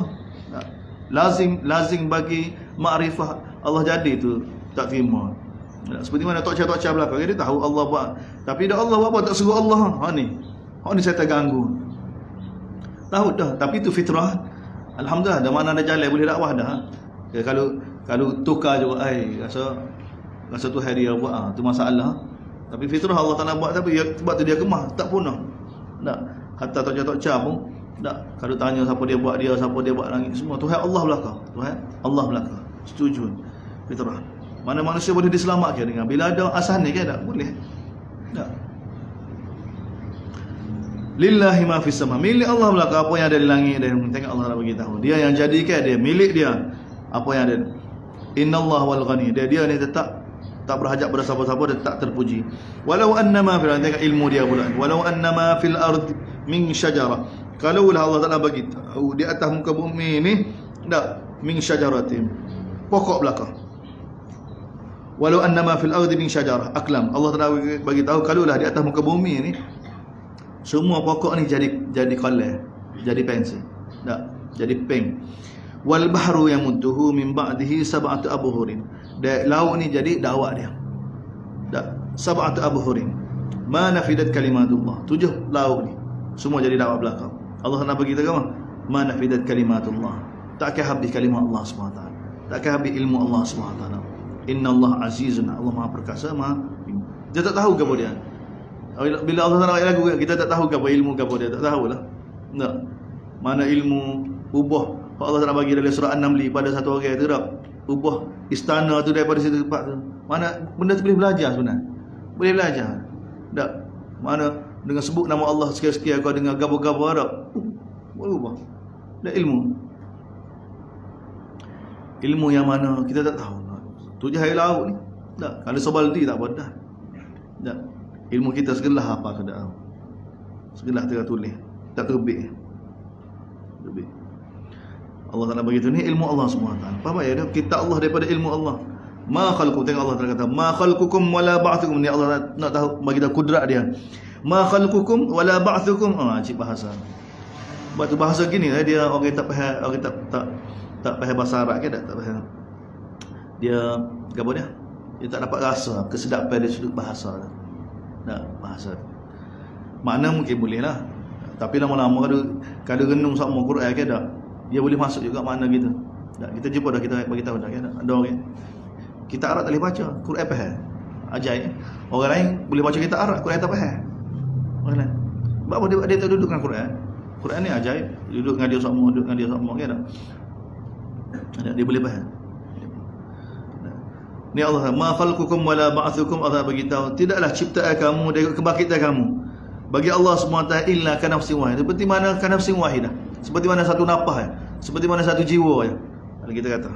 Lazim bagi makrifah Allah jadi tu tak terima. Seperti mana tokca-tokca belakang dia tahu Allah buat, tapi dah Allah buat apa tak suruh Allah. Ni saya terganggu. Tahu dah, tapi itu fitrah. Alhamdulillah, dah mana ada jalan boleh dakwah dah. Ya, kalau tukar juga rasa tu hari dia buat tu masalah. Tapi fitrah Allah Taala buat, tapi sebab tu dia kemah tak punah. Tak, kata tokca-tokca pun tak. Kalau tanya siapa dia buat langit semua, Tuhan Allah belaka. Tuhan Allah belaka. Setuju. Fitrah. Mana manusia boleh diselamatkan dengan bila ada asal ni kan tak boleh. Tak. Lillahi ma fis sama. Milik Allah belaka apa yang ada di langit dan tengok Allah dah bagi tahu. Dia yang jadikan, dia milik dia. Apa yang ada. Innallaha wal ghani. Dia ni tetap tak berhajat pada siapa-siapa, dia tak terpuji. Walau annama fil, tengok ilmu dia pula. Walau annama fil ard min syajara. Kalaulah Allah Taala bagi tahu di atas muka bumi ni tak min syajaratin. Pokok belaka. Walau annama fil ardi min syajarah aklam. Allah Taala bagi tahu kalaulah di atas muka bumi ni semua pokok ni jadi qalam, jadi pensel. Tak, jadi peng. Wal bahru yamudduhu min ba'dihi sab'atu abhurin. Dan laut ni jadi dakwah dia. Tak, sab'atu abhurin. Ma nafidat kalimatullah. 7 laut ni semua jadi dakwah belakang. Allah Taala bagi tahu apa? Ma nafidat kalimatullah. Tak akan habis kalimah Allah Subhanahu taala. Tak akan habis ilmu Allah Subhanahu taala. Innallaha azizun, Allah Maha perkasa, Maha. Dia tak tahu ke apa dia. Bila Allah Taala ayat lagu kita tak tahu ke apa ilmu ke apa dia, tak tahulah. Tak. mana ilmu ubah Allah Taala bagi dalam surah An-Naml pada satu orang tu tak ubah istana tu daripada situ tempat tu. Mana benda tu boleh belajar sebenarnya. Boleh belajar. Tak. Mana dengan sebut nama Allah sekali-sekali kau dengar gabar-gabar Arab. Boleh ubah. Dah ilmu. Ilmu yang mana kita tak tahu. Tu je air laut ni. Tak. Kalau sebaldi tak apa dah. Tak. Ilmu kita segelah apa ke dah. Segelah tulis. Tak terbit. Terbit. Allah Taala bagi tu ni ilmu Allah Subhanahu Wa Taala. Faham ya? Kita Allah daripada ilmu Allah. Ma khalqukum, tengok Allah Taala kata, ma khalqukum wala ba'thukum. Ni Allah nak tahu bagi tahu kudrat dia. Ma khalqukum wala ba'thukum. Cik bahasa. Batu bahasa gini dia orang tak faham, orang tak faham bahasa Arab ke tak faham. Dia apa dia? Dia tak dapat rasa kesedapan dari sudut bahasa. Tak bahasa. Makna mungkin boleh lah. Tapi lama-lama kalau renung sama Quran ke tak, dia boleh masuk juga makna kita. Tak, kita jumpa dah, kita bagi tahu dah kan. Ada orang kita Arab tak boleh baca, Quran faham. Ajaib. Orang lain boleh baca kita Arab, Quran tak faham. Orang lain. Sebab apa dia tak duduk dengan Quran? Quran ni ajaib. Duduk dengan dia sama, duduk dengan dia sama kan tak? Dia boleh faham. Ni Allah, ma khalqukum wala ba'thukum. Allah bagi tahu, tidaklah ciptaan kamu dan kebangkitan kamu bagi Allah SWT illa ka nafsin wahidah. Seperti mana ka nafsin wahidah, seperti mana satu nafas, seperti mana satu jiwa ya. Kalau kita kata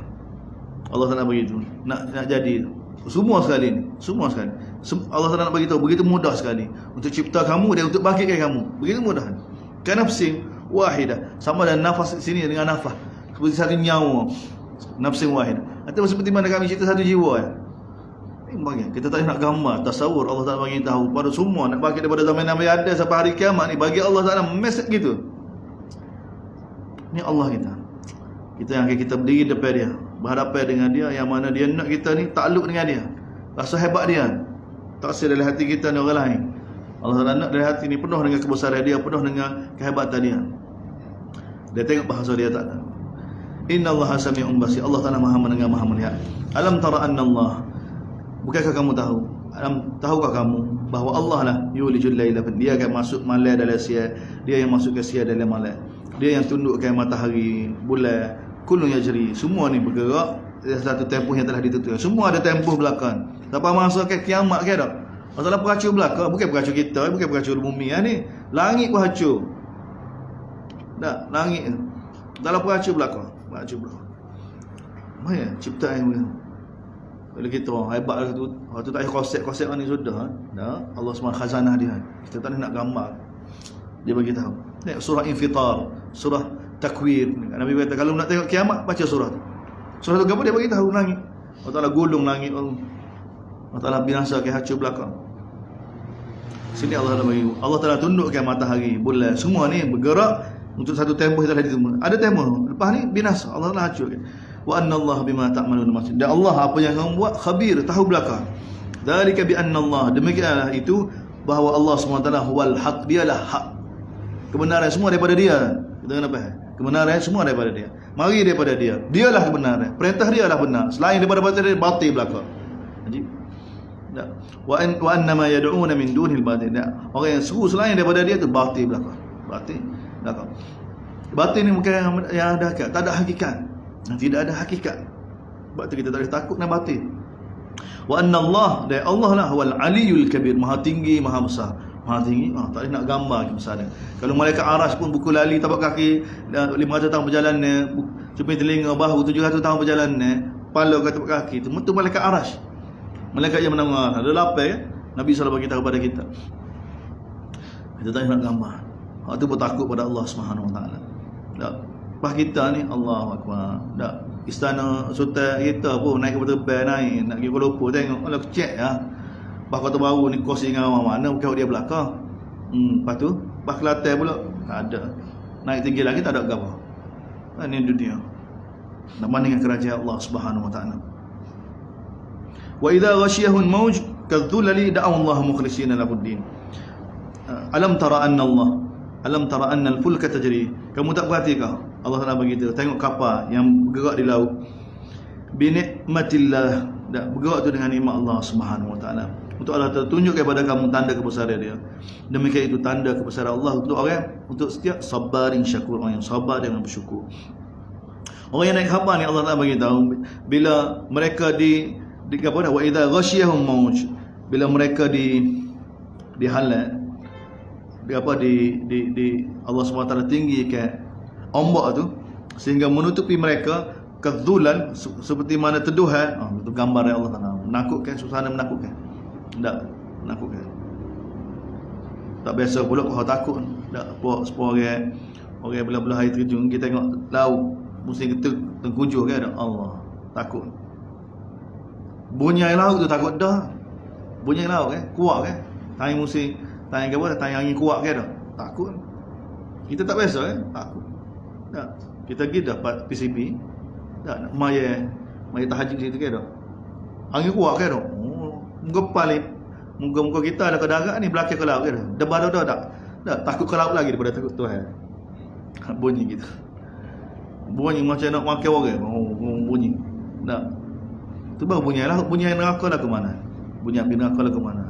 Allah Taala begitu, nak jadi semua sekali ni, semua sekali. Allah Taala nak bagi tahu begitu mudah sekali untuk cipta kamu dan untuk bangkitkan kamu. Begitu mudah. Ka nafsin wahidah, sama dan nafas sini dengan nafas, seperti satu nyawa. Nafsin wahidah. Atau seperti mana kami cipta satu jiwa ya. Kita tak nak gambar, tasawur. Allah Taala bagi tahu pada semua nak bangkit daripada zaman Nabi ada sampai hari kiamat ni, bagi Allah Taala mesej gitu. Ni Allah kita. Kita yang kita berdiri depan dia, berhadapan dengan dia, yang mana dia nak kita ni takluk dengan dia. Rasa hebat dia. Tak rasa dalam hati kita ni orang lain. Allah Taala nak dari hati ni penuh dengan kebesaran dia, penuh dengan kehebatan dia. Dia tengok bahasa dia tak ada. Innallaha sami'un basir. Allah Taala Maha mendengar, Maha melihat. Alam tara anna Allah, bukankah kamu tahu? Tahukah kamu bahawa Allah lah yulijul laila, dia akan masuk malam dalam siang, dia yang masuk ke siang dalam malam, dia yang tundukkan matahari, bulan, kullu yajri, semua ni bergerak satu tempoh yang telah ditentukan. Semua ada tempoh belakang. Sampai masa ke kiamat ke tak? Masalah peracur belakang, bukan peracur kita, bukan peracur bumi ni. Langit pun hancur. Tak, langit dalam peracur belakang. Peracur belakang. Mana ciptaan yang kalau kita hebat tu, waktu tak konsep ni sudah dah Allah SWT khazanah dia. Kita tak nak gambar. Dia bagi tahu. Tengok surah Infitar, surah Takwir. Nabi kata kalau nak tengok kiamat baca surah tu. Surah tu apa dia bagi tahu langit. Allah Taala gulung langit, Allah Taala binasa ke hancur belakang. Sini Allah Taala bagi. Allah Taala tundukkan matahari, bulan, semua ni bergerak untuk satu tempoh yang telah ditentukan. Ada tempoh. Lepas ni binasa, Allah Taala hancurkan. Wa anna Allah bima ta'malun basir. Dan Allah apa yang kamu buat khabir, tahu belakang. Dzalika bi anna Allah, demikianlah itu bahawa Allah SWT huwal haq, dialah hak. Kebenaran semua daripada dia. Kita kena faham. Kebenaran semua daripada dia. Mari daripada dia. Dialah kebenaran. Perintah dia adalah benar. Selain daripada batil, batil belakang. Jadi wa anna ma yad'una min dunil batil. Orang yang seru selain daripada dia tu batil belakang. Batil belakang. Batil ni bukan yang ada hakikat, tak ada hakikat. Tidak ada hakikat. Sebab tu kita tak boleh takut dengan batil. Wa anna Allah, dan Allah lah wal aliyul kabir, maha tinggi, maha besar. Maha tinggi, tak boleh nak gambar kebesaran. Kalau malaikat Arash pun buku lali tapak kaki 500 tahun berjalan, cuping telinga bahu 700 tahun berjalan, kepala ke tapak kaki, itu betul malaikat Arash. Malaikat yang mendengar. Ada lapar Nabi SAW bagi tahu kepada kita. Kita tak boleh nak gambar. Hak tu bertakut pada Allah Subhanahu Wa Taala. Tak. Pas kita ni Allahu Akbar. Tak. Istana sultan kita pun naik ke terbang, naik nak pergi Kuala Lumpur, tengok kalau cek ya. Pas Kota Baru ni kos dengan mana bukan dia belakang. Lepas tu pas Kelantan pula tak ada. Naik tinggi lagi tak ada apa. Ini dunia. Nak banding dengan kerajaan Allah Subhanahu Wa Taala. Wa idza ghashiyahum mawj kadzulali da'u Allah mukhlishina lahuddin. Alam tara anna al-fulka tajri. Kamu tak perhati kau? Allah Taala begitu. Tengok kapal yang bergerak di laut. Bi nikmatillah, bergerak tu dengan nikmat Allah Subhanahu Wa Taala. untuk Allah tunjuk kepada kamu tanda kebesaran dia. Demikian itu tanda kebesaran Allah untuk orang, untuk setiap sabarin syakur, orang yang sabar dan bersyukur. Orang yang naik kapal ni Allah Taala bagi tahu bila mereka di apa dah, wa idza ghasyiyahum mauj, bila mereka dihalat di Allah SWT tinggikan ombak tu sehingga menutupi mereka kedzulan seperti mana teduhan. Itu gambar yang Allah Taala menakutkan, suasana menakutkan. Tak menakutkan. Tak biasa pula kau takut. Tak sepuluh orang belah-belah air terjun kita tengok laut mesti kita tengkujuh kan, Allah takut. Bunyi air laut tu takut dah. Bunyi air laut kan kuat kan. Tanya musim tanya apa, tanya angin kuat ke dah. Takut. Kita tak biasa takut. Tak. Kita pergi dapat PCP. Tak maya tahajud situ ke dah. Angin kuat ke dah. Menggepal ni. Muka-muka kita ada ke darat ni belakang ke laut ke dah. Depan dah tak. Tak takut ke laut lagi daripada takut Tuhan. Bunyi gitu. Bunyi macam nak makan orang. Bunyi. Tak. Tu baru bunyi lah. Bunyi neraka lah ke mana? Bunyi api neraka lah ke mana?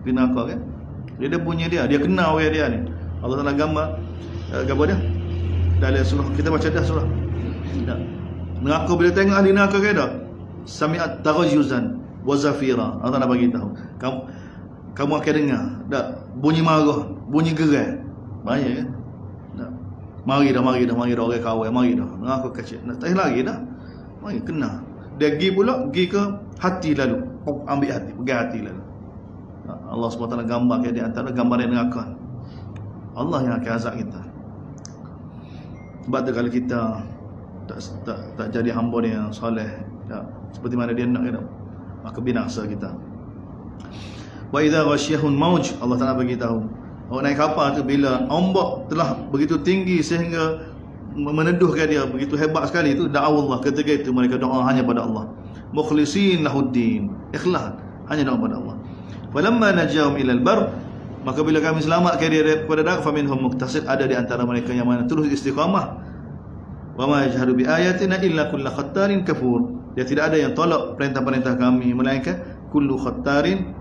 Api neraka kan? Dia bunyi dia kenal orang dia ni. Allah Taala gambar dia dalam surah kita baca dah surah. Tak. Neraka bila tengok ahli neraka ke dah. Sami'at taghayyuzan wa zafira. Allah Taala bagi tahu. Kamu akan dengar tak bunyi marah, bunyi gerai. Banyak kan? Tak. Mari dah orang kawal, mari dah. Neraka kecil. Nak tak lagi dah. Mari kena. Dia pergi ke hati lalu. Ambil hati, pegang hati lalu. Allah SWT gambar di antara gambar yang neraka. Allah yang akan azab kita. Sebab tu kalau kita tak jadi hamba dia yang soleh, tak seperti mana dia nak kena, maka binasa kita. Wa idza ghasyiyahum mauj, Allah Taala bagi tahu. Orang naik kapal tu bila ombak telah begitu tinggi sehingga meneduhkan dia begitu hebat sekali itu, da'a Allah, ketika itu mereka doa hanya pada Allah. Mukhlisin lahuddin, ikhlas hanya doa pada Allah. Falamma najahum ilal bar, maka bila kami selamatkan dia daripada darat, faminhum muqtasid, ada di antara mereka yang mana terus istiqamah. Wa ma yajhadu bi ayatina illa kullu khattarin kafur, dia tidak ada yang tolak perintah-perintah kami melainkan kullu khattarin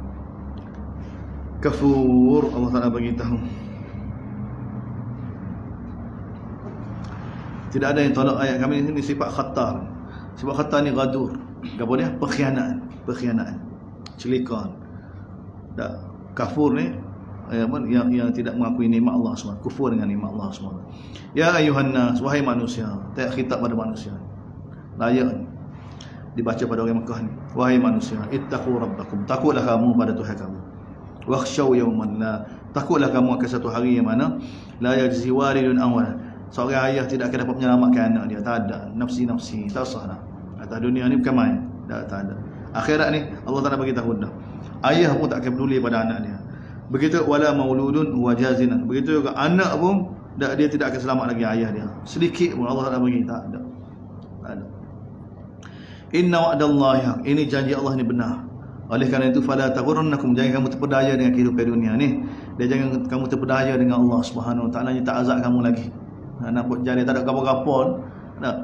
kafur. Allah Taala bagi tahu tidak ada yang tolak ayat kami. Ini sifat khattar. Sifat khattar ni gadur, apa dia? Perkhianatan, celikan. Tak, kafur ni yang tidak mengakui nikmat Allah SWT, kufur dengan nikmat Allah SWT. Ya ayuhan nas, wahai manusia, tak khitab pada manusia. Layak ni dibaca pada orang Mekah ni. Wahai manusia, ittaqu rabbakum, takutlah kamu pada Tuhan kamu. Wakhshaw yawman la, takutlah kamu akan satu hari yang mana la yajzi walidun an walad, seorang ayah tidak akan dapat menyelamatkan anak dia. Tak ada nafsi, tak sah dah. Atas dunia ni bukan main. Tak ada. Akhirat ni Allah Taala bagi tahu dah. Ayah pun tak akan peduli pada anak dia. Begitu wala mauludun wa jazinan. Begitu juga anak pun dia tidak akan selamat lagi ayah dia. Sedikit pun Allah Taala bagi tak ada. Tak ada. Inna wa'dallahi, ini janji Allah ni benar. Oleh kerana itu fala taghurrannakum, jangan kamu terpedaya dengan kehidupan dunia ni. Dan jangan kamu terpedaya dengan Allah Subhanahu Wa Taala, dia tak azab kamu lagi. Nampak jadi tak ada apa-apa. Tak.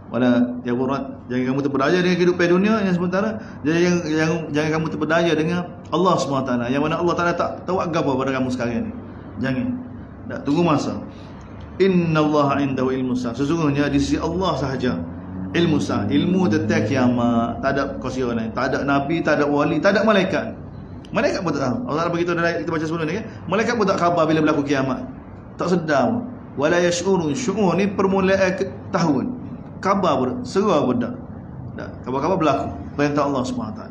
Wala taghurran, jangan kamu terpedaya dengan kehidupan dunia yang sementara. Jangan kamu terpedaya dengan Allah Subhanahu Wa Taala, yang mana Allah Taala tak tahu apa pada kamu sekarang ni. Jangan. Tak, tunggu masa. Innallaha 'indahu ilmu sa'ah, sesungguhnya di sisi Allah sahaja ilmu sa'ah, ilmu tentang kiamat. Tak ada kosian lain, tak ada nabi, tak ada wali, tak ada malaikat. Malaikat pun tak tahu. Allah Taala beritahu dalam kita baca sebelum ni kan, malaikat pun tak khabar bila berlaku kiamat. Tak sedar. Wala yash'urun, syu'ur ni permulaan tahun. Khabar pun serah pun tak. Khabar-khabar berlaku perintah Allah SWT.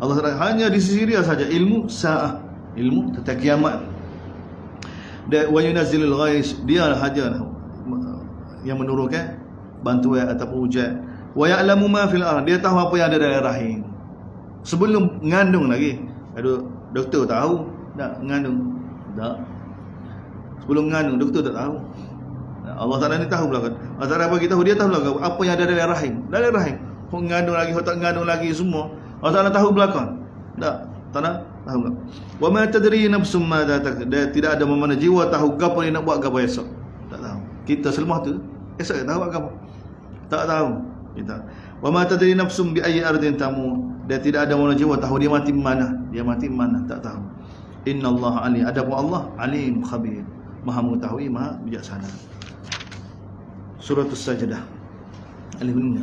Allah Taala hanya di sisi dia saja ilmu sa'ah, ilmu tentang kiamat. Dan wa yunazzilul ghais, dia saja yang menurunkan bantuan ataupun hujan. Wa ya'lamu ma fil ard, dia tahu apa yang ada dalam rahim. Sebelum mengandung lagi. Ada doktor tahu tak mengandung? Tak. Sebelum mengandung doktor tak tahu. Allah Taala ni tahu belakang. Allah Taala bagi tahu, dia tahu belakang apa yang ada dalam rahim. Dalam rahim. Kau mengandung lagi, kau tak mengandung lagi, semua Allah Taala tahu belakang. Tak. Taala tahu belakang. Wa ma tadri nafsum madza taksib, tidak ada mana jiwa tahu apa dia nak buat apa esok. Tak tahu. Kita selemah tu esok tak tahu apa. Tak tahu kita. Wa ma tadri nafsum bi ayyi ardin tamut, Dan tidak ada manusia tahu dia mati mana. Dia mati mana tak tahu. Innallaha alim. Adapun Allah alim khabir. Maha mengetahui, maha bijaksana. Surah As-Sajdah.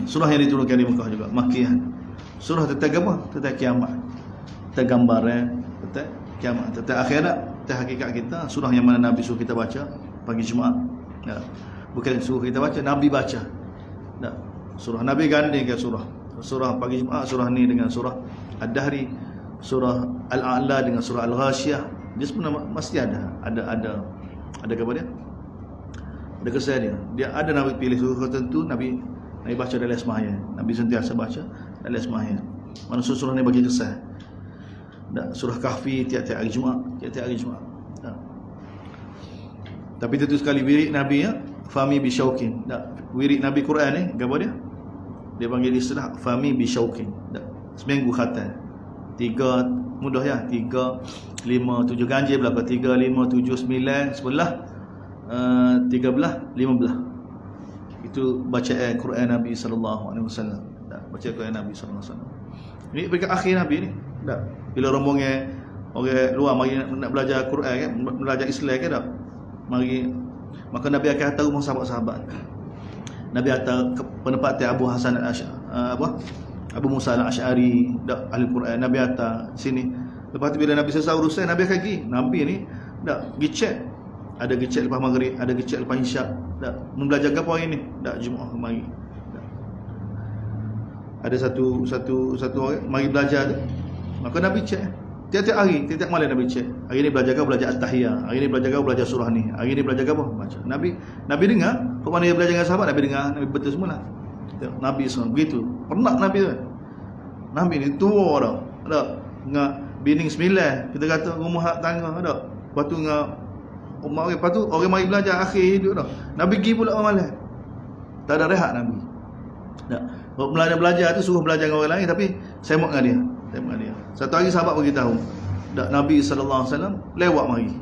Surah yang diturunkan di Mekah juga, Makkiyah. Surah tentang apa? Tentang kiamat. Tentang gambaran, tentang kiamat, tentang akhirat, tentang hakikat kita. Surah yang mana Nabi suruh kita baca pagi Jumaat. Ya. Bukan suruh kita baca, Nabi baca. Ya. Surah Nabi gandingkan surah pagi Jumaat, surah ni dengan surah Ad-Dahri, surah Al-A'la dengan surah Al-Ghashiyah. Dia sebenarnya mesti ada apa dia? Ada kesan dia. Dia ada Nabi pilih surah tertentu, Nabi baca dalam sembahyang. Nabi sentiasa baca dalam sembahyang. Mana surah ni bagi kesan. Dan surah Kahfi tiap-tiap hari Jumaat, Ya. Tapi tentu sekali wirid Nabi ya, fami bi syauqin. Wirid Nabi Quran ni, apa dia? Dia panggil istilah fami bi syauqin. Seminggu khatam. 3 mudah ya, 3 5 7 ganjil berapa? 3 5 7 9 11 13 15. Itu bacaan Quran Nabi sallallahu alaihi wasallam. Baca Quran Nabi sallallahu alaihi wasallam. Ini peringkat akhir Nabi ni. Tak. Bila rombongan orang luar mari nak belajar Quran kan, belajar Islam kan tak. Mari maka Nabi akan hantar rumah sahabat-sahabat. Nabi hantar ke penempatan Abu Hasan Abu Musa al-Asy'ari ahli Quran. Nabi hantar sini. Lepas tu bila Nabi selesai urusan, Nabi akan pergi. Nabi ni dak pergi cek. Ada pergi cek lepas maghrib, ada pergi cek lepas isyak. Dak membelajar apa hari ni? Dak Jumaat mari. Ada satu orang mari belajar tu. Maka Nabi cek. Tiap-tiap hari, tiap-tiap malam Nabi cek. Hari ni belajar At-Tahiyah, hari ni belajar surah ni, hari ni belajar apa? Baca. Nabi dengar, kok mana dia belajar dengan sahabat, Nabi dengar, Nabi betul semualah. Nabi SAW begitu. Pernah Nabi tu. Nabi ni tua dah. Ada dengan bining 9, kita kata rumah tangga ada. Lepas tu dengan umar, lepas tu orang mari belajar akhir hidup dah. Nabi pergi pula malam. Tak ada rehat Nabi. Tak. Belajar tu suruh belajar dengan orang lain, tapi sembang dengan dia. Satu hari sahabat beritahu, dak Nabi sallallahu alaihi wasallam lewat mari.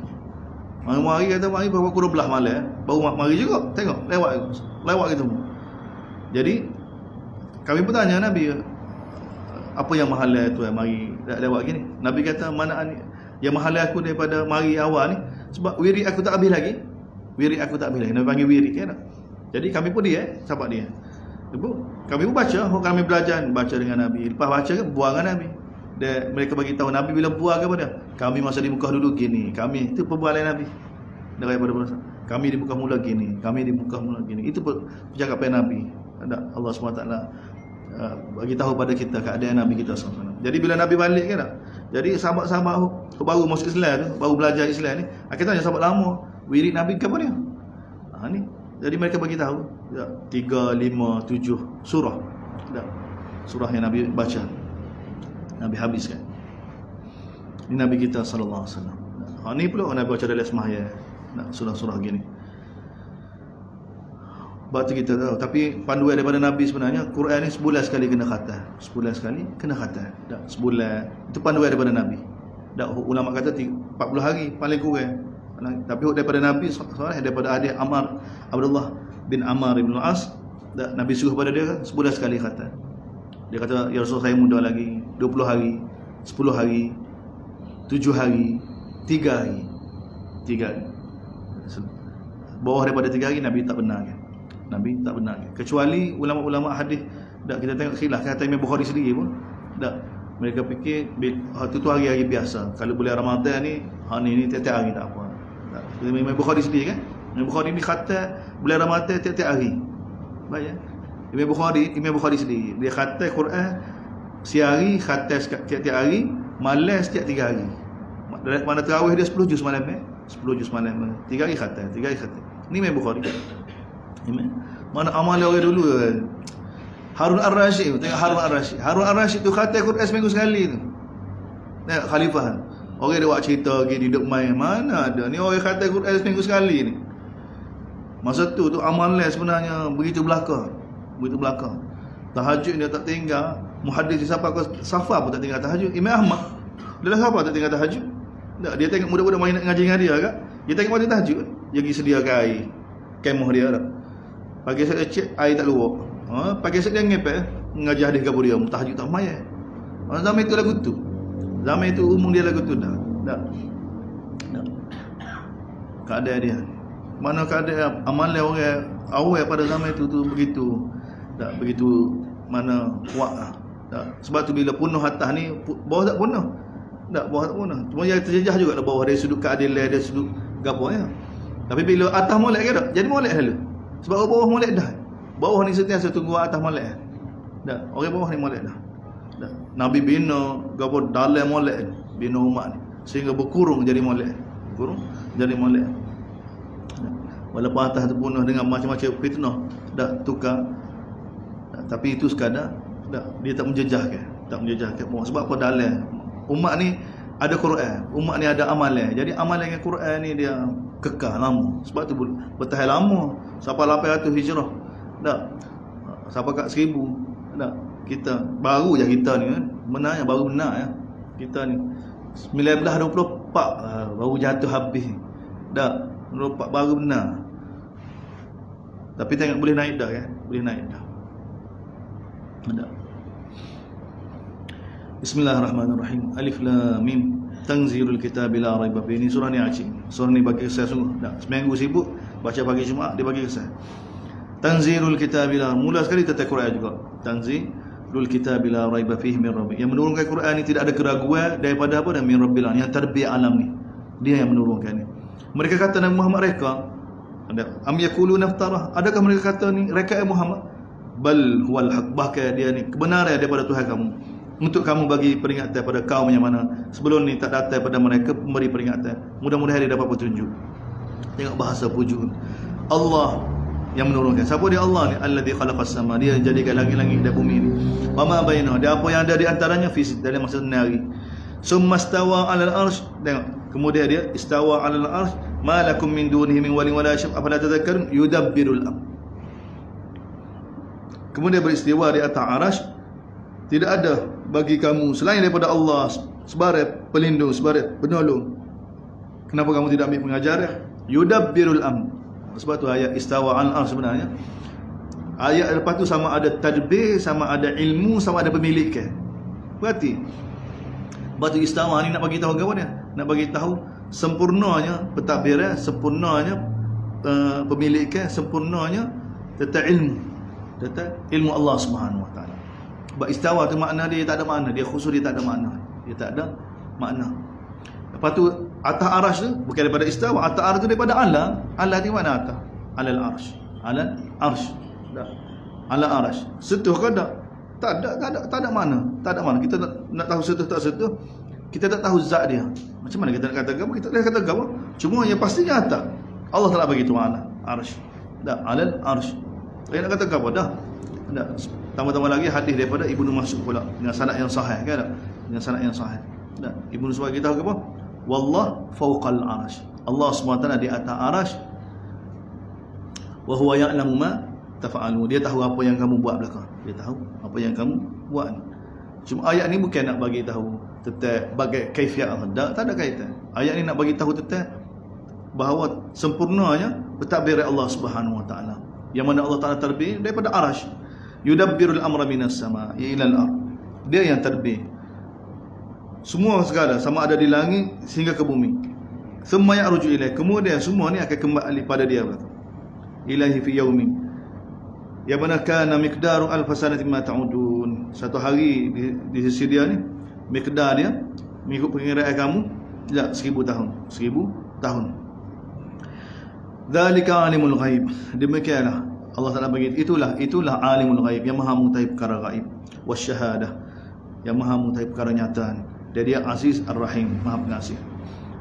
Mari kata mari pukul 12 malam, baru mari juga. Tengok lewat gitu. Jadi kami pun tanya Nabi, apa yang mahal tu mari dak lewat gini? Nabi kata, mana yang mahal aku daripada mari awal ni sebab wirid aku tak habis lagi. Nabi panggil wirid kan. Jadi kami pun sahabat dia. Kami pun kami belajar dengan Nabi. Lepas baca ke buang dengan Nabi. Dan mereka bagi tahu Nabi bila buang kepada kami masa di Mekah dulu gini. Kami itu perbualan Nabi. Daripada berasa. Kami di Mekah mula gini. Itu percakapan Nabi. Allah SWT bagi tahu pada kita keadaan Nabi kita SAW. Jadi bila Nabi balik kan tak? Jadi sahabat-sahabat baru masuk Islam tu, baru belajar Islam ni, kita tanya sahabat lama, wirid Nabi ke apa dia? Ni. Jadi mereka bagi tahu 3, 5, 7 surah. Surah yang Nabi baca, Nabi habiskan. Ini Nabi kita sallallahu alaihi wasallam. Ni pula Nabi baca dalam sembahyang. Surah-surah gini. Baca kita tahu, tapi panduan daripada Nabi sebenarnya Quran ni sebulan sekali kena khatam. Sebulan. Itu panduan daripada Nabi. Ulama kata 40 hari paling kurang. Tapi daripada Nabi SAW, daripada adik Abdullah bin Amr bin As, Nabi suruh pada dia sebulan sekali khatam. Dia kata, ya Rasul, saya muda lagi 20 hari, 10 hari, 7 hari, 3 hari. Bawah daripada 3 hari Nabi tak benar kan? Kecuali ulama-ulama hadis. Kita tengok khilaf kata Imam Bukhari sendiri pun mereka fikir itu hari-hari biasa. Kalau bulan Ramadan ni ni tiap-tiap hari tak apa. Imam Bukhari sendiri kan, Imam Bukhari ni khatam bulan Ramadan tiap-tiap hari. Baik ya. Imam Bukhari sendiri dia khatam Quran sehari, khatam tiap-tiap hari, malam setiap 3 hari. Mana tarawih dia 10 juz malam 10 juz malam. 3 hari khatam. Ni Imam Bukhari. Mana amal orang dulu Harun Ar-Rasyid. Tengok Harun Ar-Rasyid tu khatam Quran seminggu sekali tu. Tengok khalifah. Orang dia buat cerita pergi duduk main. Mana ada ni orang khatam Quran seminggu sekali ni. Masa tu amalan sebenarnya begitu belaka. Tahajud dia tak tinggal. Muhaddis siapa Safa pun tak tinggal tahajud. Imam Ahmad dia dah siapa tak tinggal tahajud. Dia tengok budak-budak main nak ngaji dengan dia kan. Dia tengok masa tahajud. Dia pergi sediakan air. Kemah dia dah. Pagi saya cek air tak luar. Pagi saya dia ngepek ngaji hadis kepada dia. Tahajud tak mayat. Zaman itu lagu tu. Zaman itu umum dia lagu tu dah. Dah. Keadaan dia. Mana keadaan amalan orang awal pada zaman itu tu begitu. Tak begitu mana kuat lah. Tak. Sebab tu bila penuh atas ni, bawah tak penuh. Tak, bawah tak penuh. Cuma yang terjejah juga lah bawah dari sudut keadilan, dari sudut gapo ya. Tapi bila atas molek ke tak? Jadi molek dulu. Sebab orang bawah molek dah. Bawah ni sentiasa tunggu atas molek. Tak, orang bawah ni molek dah. Tak. Nabi bina gapo dalam molek, bina umat ni sehingga berkurung jadi molek. Berkurung jadi molek. Walaupun atas tu penuh dengan macam-macam fitnah, tak tukar. Tapi itu sekadar dia tak menjejahkan sebab apa dalam umat ni ada Quran, umat ni ada amalan. Jadi amalan dengan Quran ni dia kekal lama. Sebab tu bertahan lama sampai 800 Hijrah. Tak. Sampai kat 1000. Tak. Kita baru je kita ni kan. Benarnya baru benar ya. Kita ni 1924 baru jatuh habis. Tak. 24 baru benar. Tapi tengok boleh naik dah kan. Boleh naik dah. Tak. Bismillahirrahmanirrahim. Alif Lam Mim. Tanzilul kitab la raiba fihi. Ini surah ni acik. Surah ni bagi kesan sungguh. Tak. Seminggu sibuk baca pagi Jumaat dia bagi kesan. Tanzilul kitab la, mula sekali tentang Quran juga. Tanzilul kitab la raiba fihi min rabbi. Yang menurunkan Quran ni tidak ada keraguan daripada apa? Dan min rabbil alamin, yang terbiak alam ni. Dia yang menurunkan ni. Mereka kata Nabi Muhammad reka. Am yaquluna iftarah. Adakah mereka kata ni reka Muhammad? Bal huwal haq. Bahkan dia ni kebenaran daripada Tuhan kamu. Untuk kamu bagi peringatan pada kaum yang mana sebelum ni tak datang pada mereka memberi peringatan. Mudah-mudahan dia dapat petunjuk. Tengok bahasa pujuk. Allah yang menurunkan. Siapa dia Allah ni? Allazi khalaqas sama. Dia jadikan langit-langit dan bumi ni. Wa ma bainah. Dia apa yang ada di antaranya fi dalam masa hari. Summa stawa 'alal arsy. Tengok. Kemudian dia istawa 'alal arsy. Ma lakum min dunihi min wali wala syaf. Afala tadhakkarun? Yudabbirul amr. Kemudian beristiwa di atas arasy. Tidak ada bagi kamu selain daripada Allah sebagai pelindung, sebagai penolong. Kenapa kamu tidak ambil pengajaran? Yudabbirul amr. Sebab tu ayat istawa al-arsh sebenarnya. Ayat lepas tu sama ada tadbir, sama ada ilmu, sama ada pemilikan. Berarti batu istawa ni nak bagi tahu apa dia? Nak bagi tahu sempurnanya pentadbiran, sempurnanya pemilikan, sempurnanya tentang ilmu. Tentang ilmu Allah Subhanahu Wa Taala. Sebab istawa tu makna dia tak ada makna, dia khusus dia tak ada makna. Dia tak ada makna. Lepas tu atas arasy tu bukan daripada istawa, atas arasy tu daripada ala. Ala di mana atas? Alal arsy. Alal arsy. Tak. Ala arasy. Setuh ke tak? Tak ada makna. Tak ada makna. Kita nak tahu setuh tak setuh, kita tak tahu zat dia. Macam mana kita nak kata apa? Kita boleh kata apa? Cuma yang pastinya atas. Allah Taala bagi tu ala arsy. Tak, alal arsy. Saya nak kata apa dah? Tak. Tambah-tambah lagi hadis daripada Ibnu Mas'ud pula dengan sanad yang sahih kan tak? Dengan sanad yang sahih. Tak. Ibnu Mas'ud kita tahu apa? Wallah fawqal arasy. Allah SWT di atas arasy. Wa huwa ya'lamu ma tafa'alu. Dia tahu apa yang kamu buat belakang. Dia tahu apa yang kamu buat. Cuma ayat ni bukan nak bagi tahu tentang bagai kaifiat tak ada kaitan. Ayat ni nak bagi tahu tentang bahawa sempurnanya pentadbir Allah Subhanahu Wa Taala. Yang mana Allah Taala tadbir daripada arasy. Yudabbirul amra minas sama ila al-ard. Dia yang tadbir semua segala, sama ada di langit sehingga ke bumi. Semua yang rujuk ilaih. Kemudian semua ni akan kembali pada dia. Ilahi fi yaumin. Ya mana kana miqdaru alf sanatin ma ta'udun. Satu hari di sisi dia ni, miqdar dia mengikut pengiraan kamu tidak 1000 tahun. 1000 tahun. Dzalika alimul ghaib. Demikianlah Allah Taala bagi itulah alimul ghaib, yang maha mengetahui perkara gaib, wasyahadah, yang maha mengetahui perkara nyata. Dia Aziz Ar-Rahim, maha pengasih.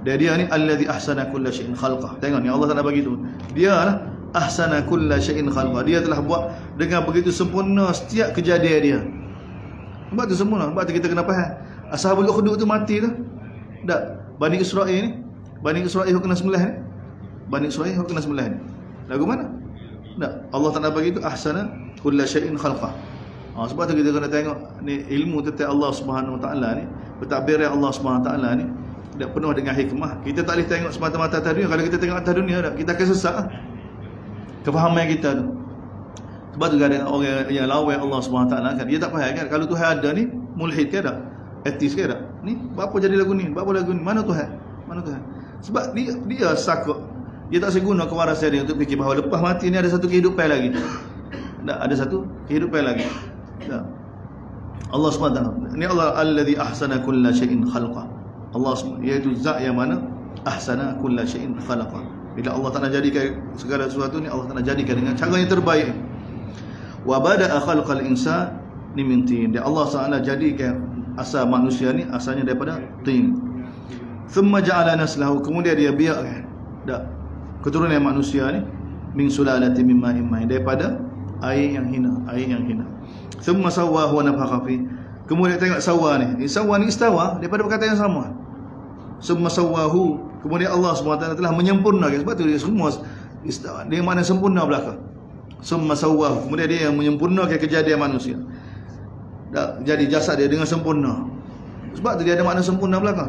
Dia ni allazi ahsana kulla syai'in khalqah. Tengok ni Allah Taala bagi tu. Dia lah ahsana kulla syai'in khalqah. Dia telah buat dengan begitu sempurna setiap kejadian dia. Sebab tu sempurna. Sebab tu kita kena faham. Ashabul Ukhdud tu mati tu. Tak. Bani Israel ni, Bani Israel kena sembelih ni. Bani Israel kena sembelih ni. Lagu mana? Tak. Allah Taala bagi tu ahsana kulla syai'in khalqah. Sebab tu kita kena tengok ni ilmu tentang Allah Subhanahu Wa Taala ni, pentadbir Allah Subhanahu Wa Taala ni dia penuh dengan hikmah. Kita tak boleh tengok semata-mata atas dunia. Kalau kita tengok atas dunia dah, kita akan sesat kefahaman kita tu. Sebab tu kadang orang yang lawan Allah Subhanahu Wa Taala kan, dia tak faham kan kalau Tuhan ada ni mulhid ke tak? etis ke tak? Ni, apa jadi lagu ni? Apa lagu ni? Mana Tuhan? Mana Tuhan? Sebab dia sakut. Dia tak seguna kewarasan dia untuk fikir bahawa lepas mati ni ada satu kehidupan lagi. Tak, ada satu kehidupan lagi. Tak. Allah SWT. Ini Allah alladhi ahsana kulla syai'in khalqa. Allah SWT, iaitu zat yang mana ahsana kulla syai'in khalqa. Bila Allah Ta'ala jadikan segala sesuatu ni, Allah Ta'ala jadikan dengan cara yang terbaik. Wa bada'a khalqal insan min tin. Dia Allah SWT jadikan asal manusia ni asalnya daripada tin. Thumma ja'ala naslahu, kemudian dia biarkan keturunan manusia ni min sulalatin min ma'in mahin, daripada air yang hina. Thumma sawwahu wa nafakha fi. Kemudian tengok sawwa ni. Sawwa ni istawa daripada perkataan yang sama. Thumma sawwahu, kemudian Allah SWT telah menyempurnakan. Sebab tu dia semua istawa, dia makna sempurna belaka. Thumma sawwahu, kemudian dia yang menyempurnakan kejadian manusia. Jadi jasad dia dengan sempurna. Sebab tu dia ada makna sempurna belaka.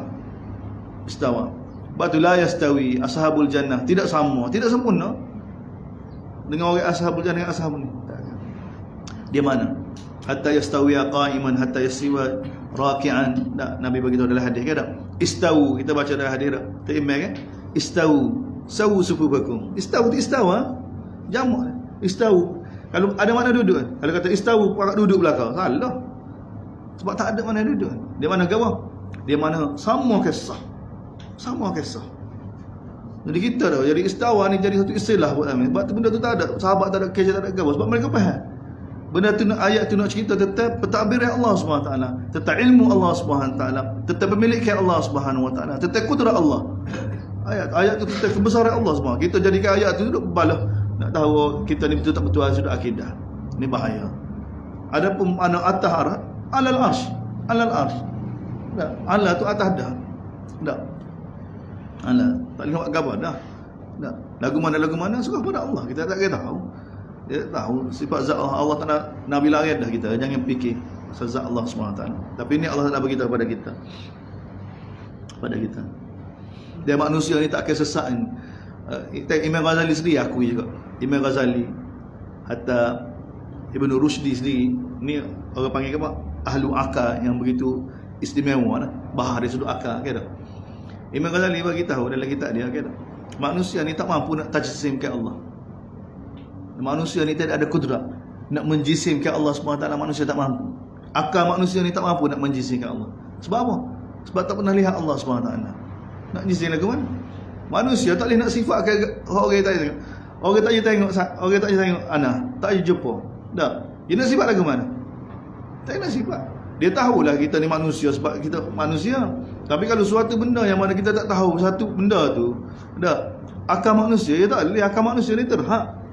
Istawa. Sebab tu la yastawi ashabul jannah, tidak sama, tidak sempurna dengan orang ashabul jannah dengan ashab ni. Dia mana? Hatta yastawiya qa'iman hatta yastawa raki'an. Nabi bagi tahu dalam hadis ke tak? Istawu, kita baca dalam hadis tak? Terimai kan? Istawu, sawu sufufakum. Istawu tu istawa, jamak. Istawu. Kalau ada makna duduk kan? Kalau kata istawu pakat duduk belakang, salah. Sebab tak ada makna duduk. Dia mana gawah? Dia mana sama kisah. Sama kisah. Jadi kita dah jadi istawa ni jadi satu istilah buat kami. Sebab tu benda tu tak ada, sahabat tak ada kisah, tak ada gawah. Sebab mereka faham. Benda tu ayat tu nak cerita tentang pentadbiran Allah SWT, tentang ilmu Allah SWT, tentang pemilikan Allah SWT, tentang kudrat Allah. Ayat tu tentang kebesaran Allah SWT. Kita jadikan ayat tu duduk balah nak tahu kita ni betul tak betul sudah akidah. Ni bahaya. Adapun ana atas arah alal arsh, alal arsh. Tak, Allah tu atas dah. Tak. Allah tak lihat gambar dah. Tak. Lagu mana suka pada Allah. Kita tak kira tahu. Dia tahu sifat zat Allah tak Nabi larat dah kita. Jangan fikir zat Allah SWT. Tapi ini Allah tak bagi tahu pada kita. Pada kita. Dia manusia ni tak akan sesat ni. Imam Ghazali sendiri akui juga. Imam Ghazali, hatta Ibn Rushdi sendiri, ni orang panggil apa? Ahlu akal yang begitu istimewa lah. Bahar dia sudut akal, kata. Imam Ghazali bagi tahu dalam kitab dia, kata, manusia ni tak mampu nak tajsimkan Allah. Manusia ni tidak ada kudrat nak menjisimkan Allah SWT. Manusia tak mampu. Akal manusia ni tak mampu nak menjisimkan Allah. Sebab apa? Sebab tak pernah lihat Allah SWT. Nak jisim lagu mana? Manusia tak boleh nak sifatkan orang tak tengok. Orang tak tengok, orang tak tengok anak, tak jumpa. Dah. Dia nak sifat lagu mana? Tak nak sifat. Dia tahulah kita ni manusia sebab kita manusia. Tapi kalau suatu benda yang mana kita tak tahu satu benda tu, dah. Akal manusia, dia tak boleh. Akal manusia ni terhak.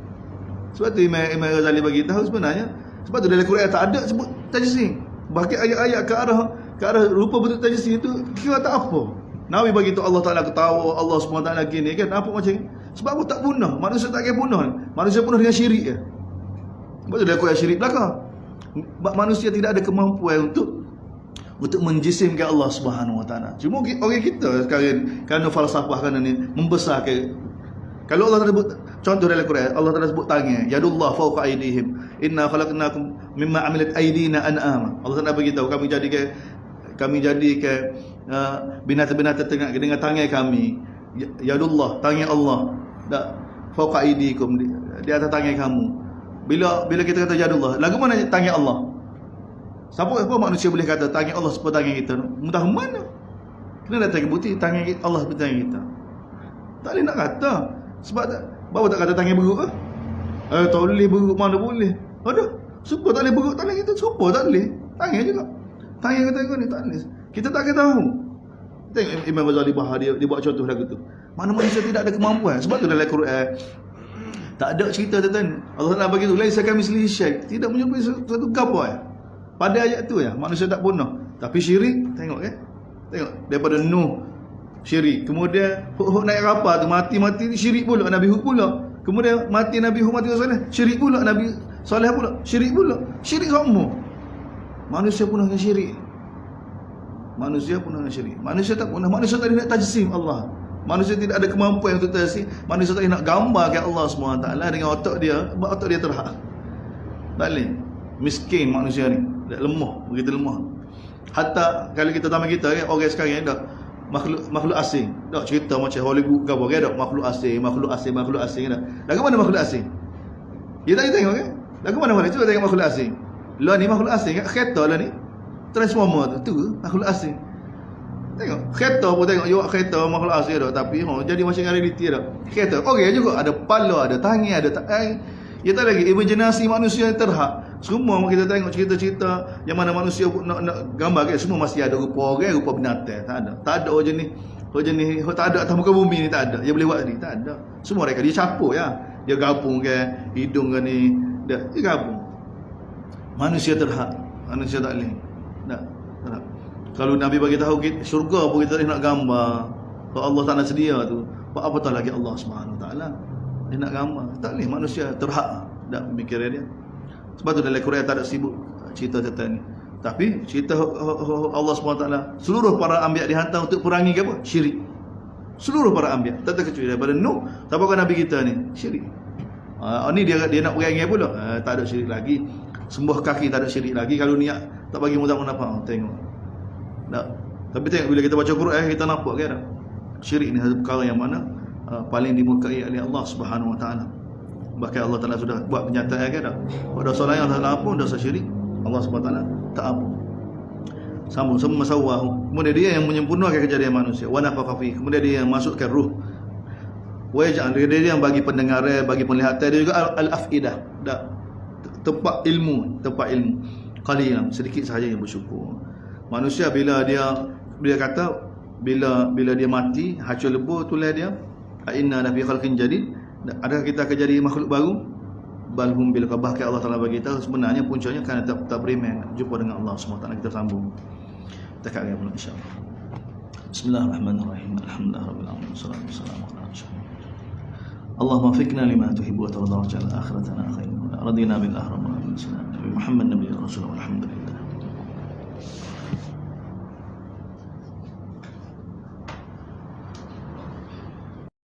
Sebab tu Imam Ghazali bagi tahu sebenarnya. Sebab tu dalam Quran tak ada sebut tajsim. Bahkan ayat-ayat ke arah rupa bentuk tajsim itu kira tak apa. Nabi bagi tahu Allah Taala ketawa, Allah SWT gini kan, apa macam ni? Sebab apa tak punah? Manusia tak akan punah. Manusia punah dengan syirik je. Sebab tu dalam Quran syirik belakang. Manusia tidak ada kemampuan untuk menjisimkan Allah SWT. Cuma orang kita sekarang kerana falsafah kerana ni membesarkan. Kalau Allah Taala sebut contoh dalam Quran, Allah Taala sebut tangan, yadullah fawqa aydihim, inna khalaqnakum mimma amilat aydina an'ama. Allah Taala bagi tahu kami jadikan binatang-binatang dengan tangan kami. Yadullah, tangan Allah, tak fawqa aydikum, di atas tangan kamu. Bila kita kata yadullah, lagu mana tangan Allah? Siapa manusia boleh kata tangan Allah seperti tangan kita? Entah mana? Kena datang bukti tangan Allah seperti tangan kita. Tak boleh nak kata. Sebab bawa tak kata tangan beruk ke? Tak boleh beruk, mana boleh. Aduh, suka tak boleh beruk tangan kita, suka tak boleh. Tangan juga. Tangan kata ni tak boleh. Kita tak akan tahu. Tengok Imam Ghazali Bahar dia buat contoh lagu tu. Mana manusia tidak ada kemampuan. Sebab tu dalam Quran tak ada cerita tentang Allah nak bagi tu laisa kamitslihi syai'. Tidak menyerupai satu apa. Pada ayat tu ya, manusia tak punah. Tapi syirik, tengok kan? Tengok daripada Nuh syirik. Kemudian Hud naik kapal tu mati syirik pula Nabi Hud pula. Kemudian mati Nabi Hud, mati Saleh, syirik pula Nabi Saleh pula. Syirik pula. Syirik semua. Manusia punah dengan syirik. Manusia punah dengan syirik. Manusia tak punah. Manusia tak nak tajsim Allah. Manusia tidak ada kemampuan untuk tajsim. Manusia tak nak gambarkan Allah SWT dengan otak dia terhak. Tak boleh. Miskin manusia ni. Lemah, begitu lemah. Hatta kalau kita zaman kita orang sekarang dak makhluk asing. Dak cerita macam Hollywood ke apa ke dak makhluk asing dak. Lagu mana makhluk asing? Kita tengok kan? Lagu mana cuba tengok makhluk asing. Lah ni makhluk asing kereta lah ni. Transformer tu makhluk asing. Tengok kereta pun tengok you kereta makhluk asing dak tapi jadi macam realiti dak. Kereta okey juga ada kepala, ada tangan, ada ya tak lagi imaginasi manusia yang terhad. Semua kita tengok cerita-cerita yang mana manusia nak gambar kan semua masih ada rupa orang, rupa binatang. Tak ada orang jenis tak ada atas muka bumi ni, tak ada. Dia boleh buat ni, tak ada. Semua mereka dia campur ya. Dia gabung ke hidung ke ni, dia gabung. Manusia terhad, manusia tak boleh. Tak. Kalau Nabi bagi tahu kita syurga pun kita nak gambar. Kalau Allah tak nak sedia tu, apa tak lagi Allah Subhanahu taala. Dia nak gambar. Tak boleh manusia terhad dak pemikiran dia. Sebab tu dalam Quran tak ada sibuk cerita tentang ni. Tapi cerita Allah SWT, seluruh para anbiya dihantar untuk perangi apa? Syirik. Seluruh para anbiya, tak terkecuali daripada Nuh sampai ke Nabi kita ni, syirik. Ni dia nak perangi pula. Tak ada syirik lagi. Sembah kaki tak ada syirik lagi. Kalau niat tak bagi mudah apa? Tengok. Tak. Tapi tengok bila kita baca Quran kita nampak kan? Syirik ni satu perkara yang mana paling dimurkai oleh Allah Subhanahu Wa Taala. Bahkan Allah Ta'ala sudah buat pernyataan kan tak? Dosa lain Allah Ta'ala ampun, dosa syirik Allah SWT tak ampun. Sambung semua masawahu. Kemudian dia yang menyempurnakan kejadian manusia. Wa nafakha fi. Kemudian dia yang masukkan ruh. Wa yaj'al, dia yang bagi pendengaran, bagi penglihatan, dia juga al-afidah. Tempat ilmu. Qalilan, sedikit sahaja yang bersyukur. Manusia bila dia kata bila dia mati, hancur lebur tulah dia. Inna la fi khalqin jadid. Adakah kita akan jadi makhluk baru? Balhum bil bahkan Allah Taala bagi tahu sebenarnya puncanya kerana tak beriman jumpa dengan Allah SWT. Kita sambung dekat dia pula insya-Allah. Bismillahirrahmanirrahim. Alhamdulillahirabbil alamin. Wassalatu wassalamu ala rasulillah. Allahumma fikna lima tuhibbu wa tarda wa ja'al akhiratana khairan. Radina bil ahram wa bil islam. Muhammad nabiyyi rasul walhamdulillah.